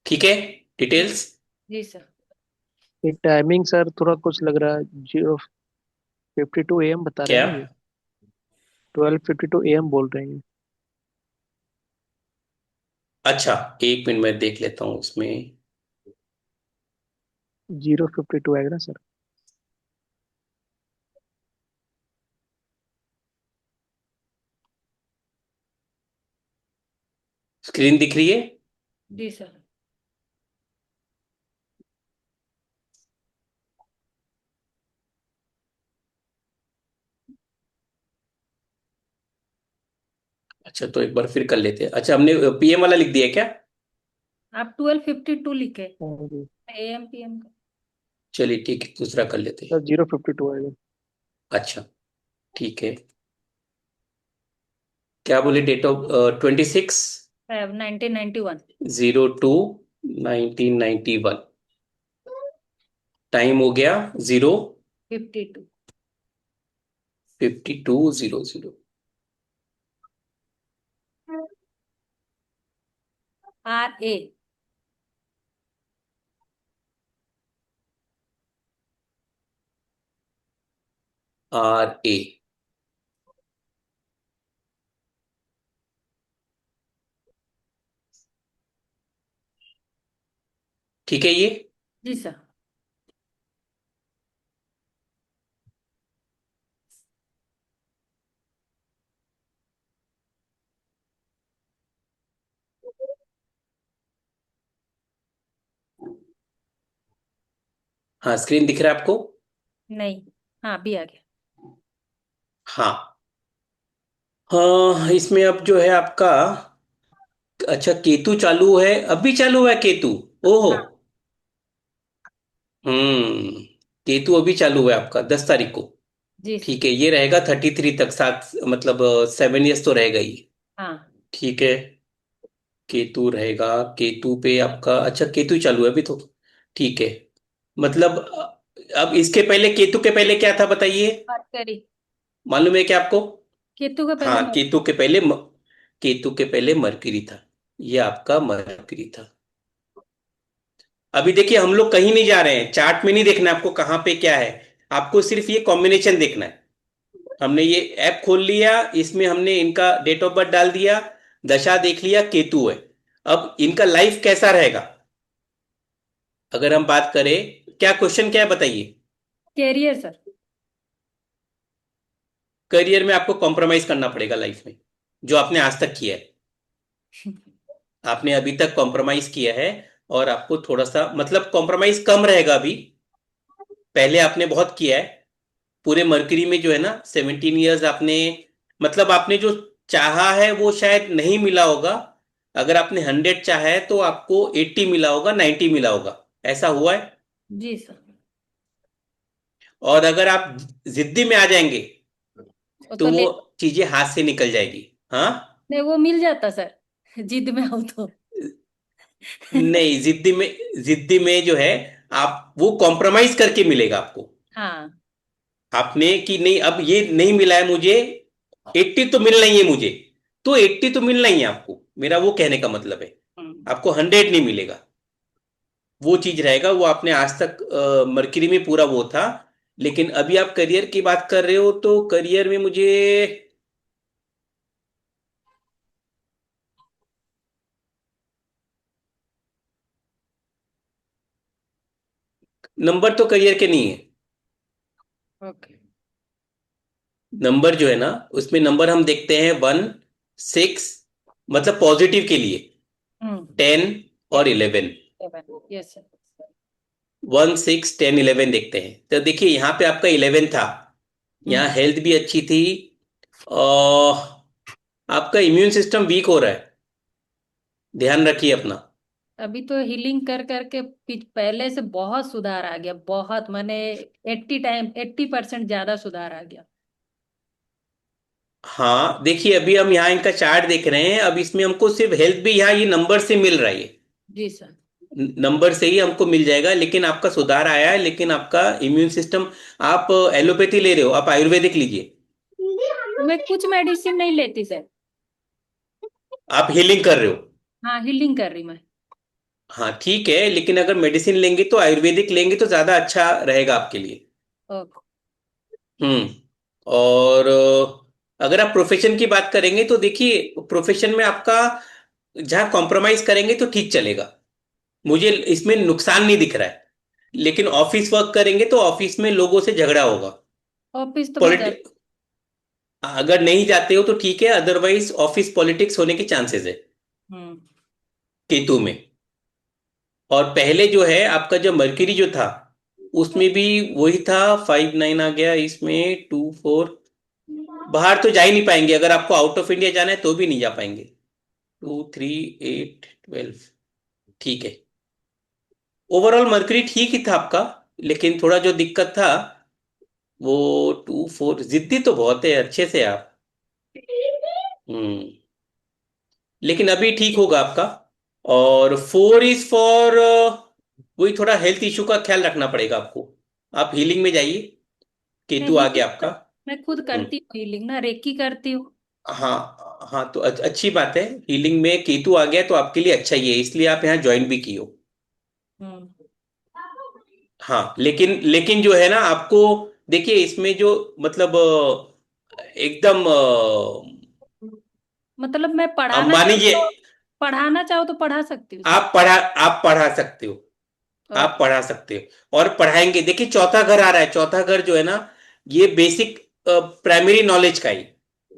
ठीक है, जी। डिटेल्स। जी सर। ये टाइमिंग सर थोड़ा कुछ लग रहा है, 0:52 AM बता रहे हैं क्या? ना ये? 12:52 AM बोल रहे हैं। अच्छा, एक मिनट में देख लेता हूँ उसमें। 0:52 आएगा ना सर? स्क्रीन दिख रही है? जी सर। अच्छा, तो एक बार फिर कर लेते हैं। अच्छा, हमने PM वाला लिख दिया क्या? आप 12:52 लिखे? हाँ जी। AM PM का। चलिए ठीक है, दूसरा कर लेते हैं। सर 0:52 आएगा। अच्छा, ठीक है। क्या बोले? Date of 26 Feb 1991। 02 1991। टाइम हो गया 52। 0:52:00। RA। RA। ठीक है ये। जी सर। हाँ, स्क्रीन दिख रहा है आपको? नहीं। हाँ, अभी आ गया। हाँ हाँ, इसमें अब जो है आपका, अच्छा, केतु चालू है, अभी चालू है केतु। ओहो। हाँ। हम्म। केतु अभी चालू है आपका 10 तारीख को। जी सर। ठीक है, ये रहेगा 33 तक, 7 मतलब 7 years तो रहेगा ही। हाँ। ठीक है, केतु रहेगा। केतु पे आपका, अच्छा, केतु चालू है अभी तो। ठीक है, मतलब अब इसके पहले, केतु के पहले क्या था बताइए? मरकरी। मालूम है क्या आपको? केतु का पहले हाँ, केतु के पहले मरकरी था। ये आपका मरकरी था। अभी देखिए, हम लोग कहीं नहीं जा रहे हैं, चार्ट में नहीं देखना है आपको कहाँ पे क्या है। आपको सिर्फ ये कॉम्बिनेशन देखना है। हमने ये ऐप खोल लिया, इसमें हमने इनका डेट ऑफ बर्थ डाल दिया, दशा देख लिया, केतु है। अब इनका लाइफ कैसा रहेगा, अगर हम बात करें, क्या क्वेश्चन क्या है बताइए? Career sir. करियर में आपको कॉम्प्रोमाइज करना पड़ेगा लाइफ में, जो आपने आज तक किया है। आपने अभी तक कॉम्प्रोमाइज किया है, और आपको थोड़ा सा मतलब कॉम्प्रोमाइज कम रहेगा अभी। पहले आपने बहुत किया है पूरे मरकरी में जो है ना, 17 ईयर्स आपने, मतलब आपने जो चाहा है वो शायद नहीं मिला होगा। अगर आपने 100 चाहा है तो आपको 80 मिला होगा, 90 मिला होगा। ऐसा हुआ है। जी सर। और अगर आप जिद्दी में आ जाएंगे वो तो तो वो ले, चीजें हाथ से निकल जाएगी। हाँ। नहीं वो मिल जाता सर, जिद में हो तो। नहीं, जिद्दी में जो है, आप वो कॉम्प्रोमाइज करके मिलेगा आपको। हाँ। आपने कि नहीं, अब ये नहीं मिला है मुझे, 80 तो मिलना ही है मुझे, तो 80 तो मिलना ही है आपको, मेरा वो कहने का मतलब है। हम्म। आपको 100 नहीं मिलेगा। वो चीज रहेगा, वो आपने आज तक मरकरी में पूरा वो था। लेकिन अभी आप करियर की बात कर रहे हो तो करियर में मुझे नंबर तो करियर के नहीं है। ओके। नंबर जो है ना, उसमें नंबर हम देखते हैं 1, 6, मतलब पॉजिटिव के लिए हम्म। 10 और 11। Yes sir. 1, 6, 10, 11 देखते हैं तो देखिए यहाँ पे आपका 11 था। यहाँ हम्म। हेल्थ भी अच्छी थी। और आपका इम्यून सिस्टम वीक हो रहा है, ध्यान रखिए अपना। अभी तो हीलिंग कर करके पहले से बहुत सुधार आ गया, बहुत माने 80% ज्यादा सुधार आ गया। हाँ देखिए, अभी हम यहाँ इनका चार्ट देख रहे हैं, अब इसमें हमको सिर्फ हेल्थ भी यहाँ ये नंबर से मिल रहा है। जी सर। नंबर से ही हमको मिल जाएगा, लेकिन आपका सुधार आया है, लेकिन आपका इम्यून सिस्टम, आप एलोपैथी ले रहे हो, आप आयुर्वेदिक लीजिए। मैं कुछ मेडिसिन नहीं लेती सर। आप हीलिंग कर रहे हो। हाँ हीलिंग कर रही मैं। हाँ ठीक है, लेकिन अगर मेडिसिन लेंगे तो आयुर्वेदिक लेंगे तो ज्यादा अच्छा रहेगा आपके लिए। ओके। हम्म। और अगर आप प्रोफेशन की बात करेंगे तो देखिए, प्रोफेशन में आपका जहाँ कॉम्प्रोमाइज करेंगे तो ठीक चलेगा, मुझे इसमें नुकसान नहीं दिख रहा है। लेकिन ऑफिस वर्क करेंगे तो ऑफिस में लोगों से झगड़ा होगा। ऑफिस तो मैं पॉलिटि अगर नहीं जाते हो तो ठीक है, अदरवाइज ऑफिस पॉलिटिक्स होने के चांसेस है हम्म। केतु में। और पहले जो है आपका जो मर्क्यूरी जो था, उसमें भी वही था। 5, 9 आ गया इसमें, 2, 4। बाहर तो जा ही नहीं पाएंगे, अगर आपको आउट ऑफ इंडिया जाना है तो भी नहीं जा पाएंगे। 2, 3, 8, 12। ठीक है, ओवरऑल मर्क्यूरी ठीक ही था आपका, लेकिन थोड़ा जो दिक्कत था वो 2, 4, जिद्दी तो बहुत है अच्छे से आप। हम्म। लेकिन अभी ठीक होगा आपका। और 4 इज फॉर, वही थोड़ा हेल्थ इशू का ख्याल रखना पड़ेगा आपको। आप हीलिंग में जाइए, मैं केतु आ गया आपका। हीलिंग मैं खुद हम्म। करती हूँ हीलिंग ना, रेकी करती हूँ। हाँ हाँ, तो अच्छी बात है, हीलिंग में केतु आ गया तो आपके लिए अच्छा ही है, इसलिए आप यहाँ ज्वाइन भी की हो। हम्म। हाँ, लेकिन लेकिन जो है ना आपको, देखिए इसमें जो, मतलब एकदम मतलब मैं अंबानी जी, पढ़ाना चाहूँ तो पढ़ा सकती हूँ सर। आप पढ़ा सकते हो। आप ओके। पढ़ा सकते हो और पढ़ाएंगे। देखिए चौथा घर आ रहा है, चौथा घर जो है ना, ये बेसिक प्राइमरी नॉलेज का ही,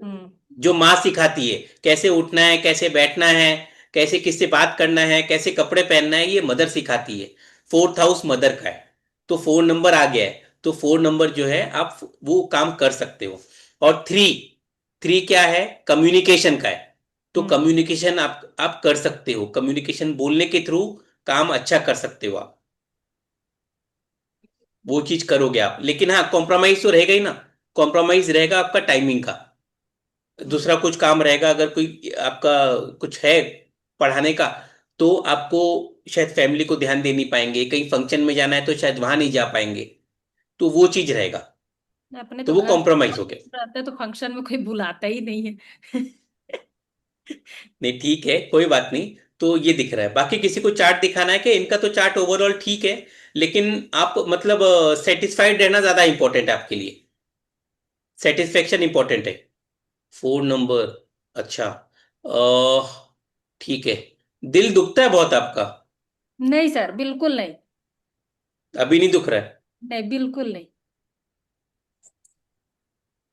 हम्म। जो माँ सिखाती है, कैसे उठना है, कैसे बैठना है, कैसे किससे बात करना है, कैसे कपड़े पहनना है, ये मदर सिखाती है। 4th हाउस मदर का है, तो 4 नंबर आ गया है, तो 4 नंबर जो है आप वो काम कर सकते हो। और 3, 3 क्या है, कम्युनिकेशन का है। तो हम्म। कम्युनिकेशन आप कर सकते हो, कम्युनिकेशन बोलने के थ्रू काम अच्छा कर सकते हो आप। वो चीज करोगे आप, लेकिन हाँ कॉम्प्रोमाइज तो रहेगा ही ना। कॉम्प्रोमाइज रहेगा आपका टाइमिंग का। दूसरा कुछ काम रहेगा, अगर कोई आपका कुछ है पढ़ाने का, तो आपको शायद फैमिली को ध्यान दे नहीं पाएंगे, कहीं फंक्शन में जाना है तो शायद वहां नहीं जा पाएंगे, तो वो चीज रहेगा। अपने तो तो वो घर कॉम्प्रोमाइज हो गया। रहते तो फंक्शन में कोई बुलाता ही नहीं है। नहीं ठीक है, कोई बात नहीं। तो ये दिख रहा है, बाकी किसी को चार्ट दिखाना है कि इनका तो चार्ट ओवरऑल ठीक है, लेकिन आप मतलब सेटिस्फाइड रहना ज्यादा इंपॉर्टेंट है आपके लिए। सेटिस्फेक्शन इंपॉर्टेंट है। 4 नंबर, अच्छा। ठीक है। दिल दुखता है बहुत आपका? नहीं सर बिल्कुल नहीं। अभी नहीं दुख रहा है? नहीं बिल्कुल नहीं।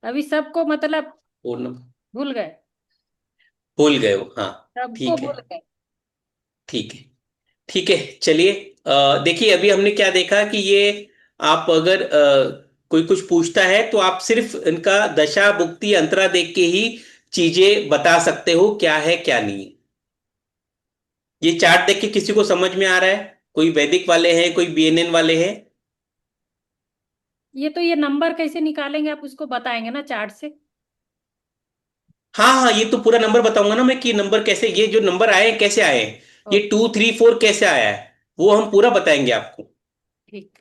अभी सबको मतलब 4 नंबर, भूल गए। भूल गए हो, हाँ। सबको ठीक है, भूल गए। ठीक है, ठीक है। चलिए, देखिए अभी हमने क्या देखा कि ये आप अगर कोई कुछ पूछता है तो आप सिर्फ इनका दशा भुक्ति अंतरा देख के ही चीजें बता सकते हो क्या है क्या नहीं है। ये चार्ट देख के किसी को समझ में आ रहा है? कोई वैदिक वाले हैं, कोई बीएनएन वाले हैं? ये नंबर कैसे निकालेंगे, आप उसको बताएंगे ना चार्ट से? हाँ हाँ, ये तो पूरा नंबर बताऊंगा ना मैं कि नंबर कैसे, ये जो नंबर आए हैं कैसे आए हैं, ये ओके। 2 3 4 कैसे आया है, वो हम पूरा बताएंगे आपको। ठीक।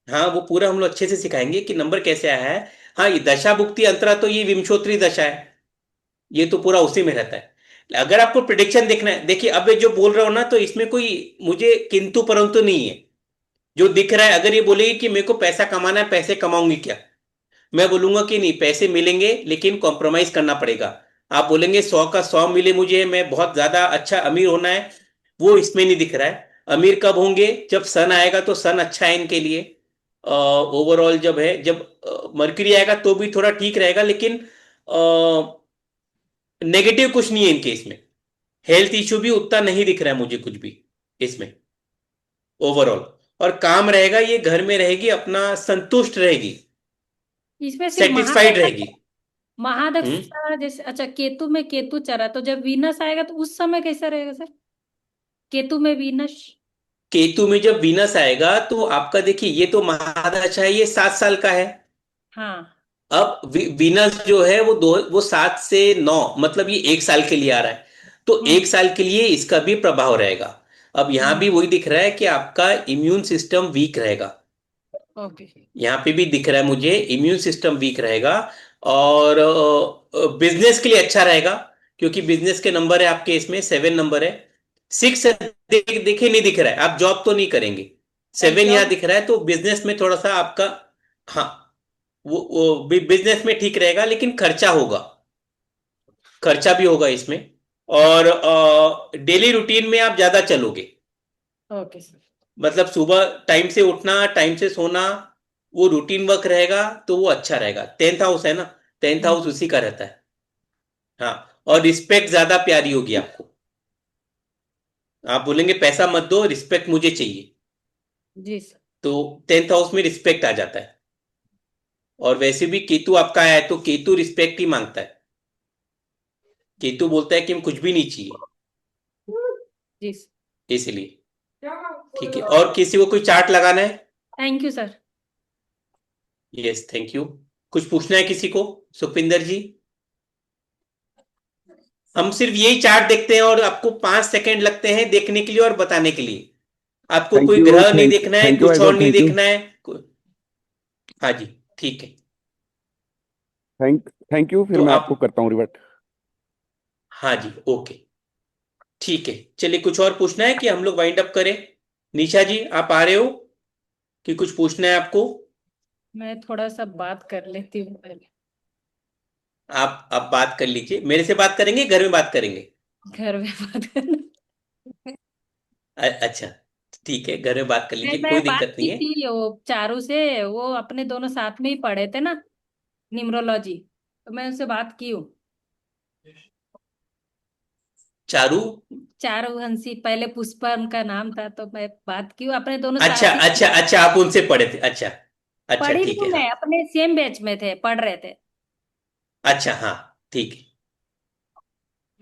हाँ, वो पूरा हम लोग अच्छे से सिखाएंगे कि नंबर कैसे आया है। हाँ, ये दशा भुक्ति अंतरा तो ये विंशोत्तरी दशा है, ये तो पूरा उसी में रहता है। अगर आपको प्रिडिक्शन देखना है, देखिए अब ये जो बोल रहा हूं ना, तो इसमें कोई मुझे किंतु परंतु नहीं है। जो दिख रहा है, अगर ये बोलेगी कि मेरे को पैसा कमाना है, पैसे कमाऊंगी क्या, मैं बोलूंगा कि नहीं, पैसे मिलेंगे लेकिन कॉम्प्रोमाइज करना पड़ेगा। आप बोलेंगे 100 का 100 मिले मुझे, मैं बहुत ज्यादा अच्छा अमीर होना है, वो इसमें नहीं दिख रहा है। अमीर कब होंगे? जब सन आएगा तो सन अच्छा है इनके लिए। ओवरऑल जब है, जब मरकरी आएगा तो भी थोड़ा ठीक रहेगा, लेकिन नेगेटिव कुछ नहीं है इनके इसमें। हेल्थ इश्यू भी उतना नहीं दिख रहा है मुझे कुछ भी इसमें ओवरऑल। और काम रहेगा, ये घर में रहेगी, अपना संतुष्ट रहेगी, इसमें सिर्फ सेटिस्फाइड रहेगी। हम्म। महादशा जैसे, अच्छा केतु में केतु चरा तो जब वीनस आएगा तो उस समय कैसा रहेगा सर? केतु में वीनस। केतु में जब वीनस आएगा तो आपका देखिए, ये तो महादशा है, ये 7 साल का है। हाँ। अब वीनस जो है वो 7 से 9, मतलब ये 1 साल के लिए आ रहा है, तो हम्म। 1 साल के लिए इसका भी प्रभाव रहेगा। अब यहां हम्म। भी वही दिख रहा है कि आपका इम्यून सिस्टम वीक रहेगा। ओके। यहाँ पे भी दिख रहा है मुझे इम्यून सिस्टम वीक रहेगा। और बिजनेस के लिए अच्छा रहेगा, क्योंकि बिजनेस के नंबर है आपके इसमें, 7 नंबर है। 6 देखे नहीं दिख रहा है, आप जॉब तो नहीं करेंगे। सर 7 यहाँ जॉब। दिख रहा है, तो बिजनेस में थोड़ा सा आपका, हाँ, वो बिजनेस में ठीक रहेगा, लेकिन खर्चा होगा, खर्चा भी होगा इसमें। और डेली रूटीन में आप ज्यादा चलोगे, ओके सर। मतलब सुबह टाइम से उठना, टाइम से सोना, वो रूटीन वर्क रहेगा, तो वो अच्छा रहेगा। 10th हाउस है ना, 10th हाउस उसी का रहता है। हाँ, और रिस्पेक्ट ज्यादा प्यारी होगी आपको। आप बोलेंगे पैसा मत दो, रिस्पेक्ट मुझे चाहिए, जी सर। तो 10th हाउस में रिस्पेक्ट आ जाता है। और वैसे भी केतु आपका है, तो केतु रिस्पेक्ट ही मांगता है। केतु बोलता है कि हम कुछ भी नहीं चाहिए, जी सर। इसलिए। ठीक है, और किसी को कोई चार्ट लगाना है? Thank you sir. Yes, thank you. कुछ पूछना है किसी को? सुखविंदर जी, हम सिर्फ यही चार्ट देखते हैं और आपको 5 सेकंड लगते हैं देखने के लिए और बताने के लिए। आपको थैंक कोई यू, ग्रह नहीं देखना है, थैंक यू भाई कुछ और साहब, नहीं थैंक यू। देखना है। हाँ जी, ठीक है। थैंक यू, फिर तो मैं आप, आपको करता हूँ रिवर्ट। हाँ जी, ओके, ठीक है। चलिए, कुछ और पूछना है कि हम लोग वाइंड अप करें? निशा जी, आप आ रहे हो कि कुछ पूछना है आपको? मैं थोड़ा सा बात कर लेती हूँ पहले। आप बात कर लीजिए, मेरे से बात करेंगे, घर में बात करेंगे? घर में बात करना। अच्छा, ठीक है, घर में बात कर लीजिए, मैं कोई बात दिक्कत नहीं की है। थी वो चारू से, वो अपने दोनों साथ में ही पढ़े थे ना, न्यूमरोलॉजी। तो मैं उनसे बात की हूँ। चारू? चारू हंसी, पहले पुष्पा उनका नाम था, तो मैं बात की हूँ, अपने दोनों अच्छा साथ ही अच्छा अच्छा, आप उनसे पढ़े थे, अच्छा। अच्छा, पढ़ी ठीक हूँ, है, हाँ। मैं अपने सेम बैच में थे, पढ़ रहे थे। अच्छा, हाँ, ठीक है।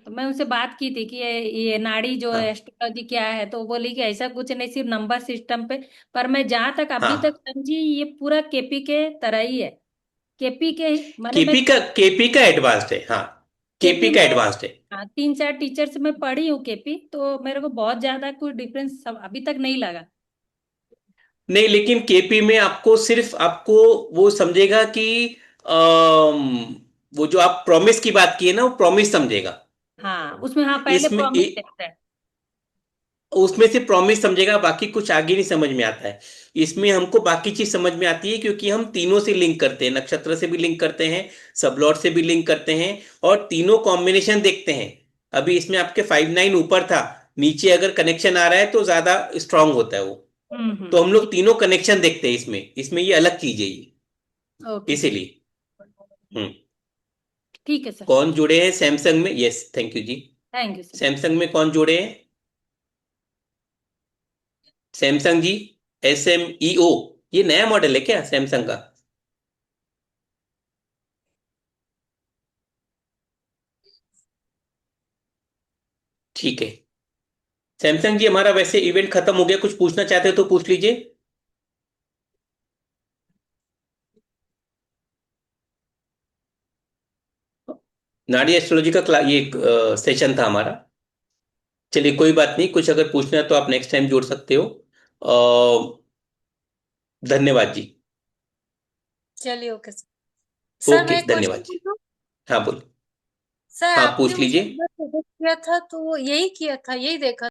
तो मैं उनसे बात की थी कि ये नाड़ी जो है हाँ एस्ट्रोलॉजी क्या है, तो वो बोली कि ऐसा कुछ नहीं, सिर्फ नंबर सिस्टम पे। पर मैं जहां तक अभी तक हाँ, समझी, ये पूरा केपी के तरह ही है। केपी के माने मैं केपी का एडवांस्ड है, हाँ। केपी केपी का में, एडवांस्ड है। हाँ, 3 4 टीचर से मैं पढ़ी हूँ केपी, तो मेरे को बहुत ज्यादा कोई डिफरेंस अभी तक नहीं लगा। नहीं, लेकिन केपी में आपको सिर्फ आपको वो समझेगा कि वो जो आप प्रॉमिस की बात की है ना, वो प्रॉमिस समझेगा। हाँ उसमें, हाँ पहले इसमें प्रॉमिस देखता है। उसमें से प्रॉमिस समझेगा, बाकी कुछ आगे नहीं समझ में आता है। इसमें हमको बाकी चीज समझ में आती है, क्योंकि हम तीनों से लिंक करते हैं, नक्षत्र से भी लिंक करते हैं, सबलॉट से भी लिंक करते हैं, और तीनों कॉम्बिनेशन देखते हैं। अभी इसमें आपके 5 9 ऊपर था, नीचे अगर कनेक्शन आ रहा है तो ज्यादा स्ट्रांग होता है वो। तो हम लोग तीनों कनेक्शन देखते हैं इसमें, इसमें ये अलग चीज है ये, ओके सर। इसीलिए। हम्म। ठीक है सर। कौन जुड़े हैं सैमसंग में? यस, थैंक यू जी। Thank you sir. सैमसंग में कौन जुड़े हैं? सैमसंग जी, SMEO, ये नया मॉडल है क्या सैमसंग का? ठीक है। सैमसंग जी, हमारा वैसे इवेंट खत्म हो गया, कुछ पूछना चाहते हो तो पूछ लीजिए। नाड़ी एस्ट्रोलॉजी का ये सेशन था हमारा। चलिए कोई बात नहीं, कुछ अगर पूछना है तो आप नेक्स्ट टाइम जोड़ सकते हो। धन्यवाद जी। चलिए ओके सर। सर मैं ओके, एक क्वेश्चन धन्यवाद जी। पूछूं? हाँ बोलिए। सर हाँ आपने पूछ मुझे लीजिए। एक बार सजेस्ट किया था तो वो यही किया था, यही देखा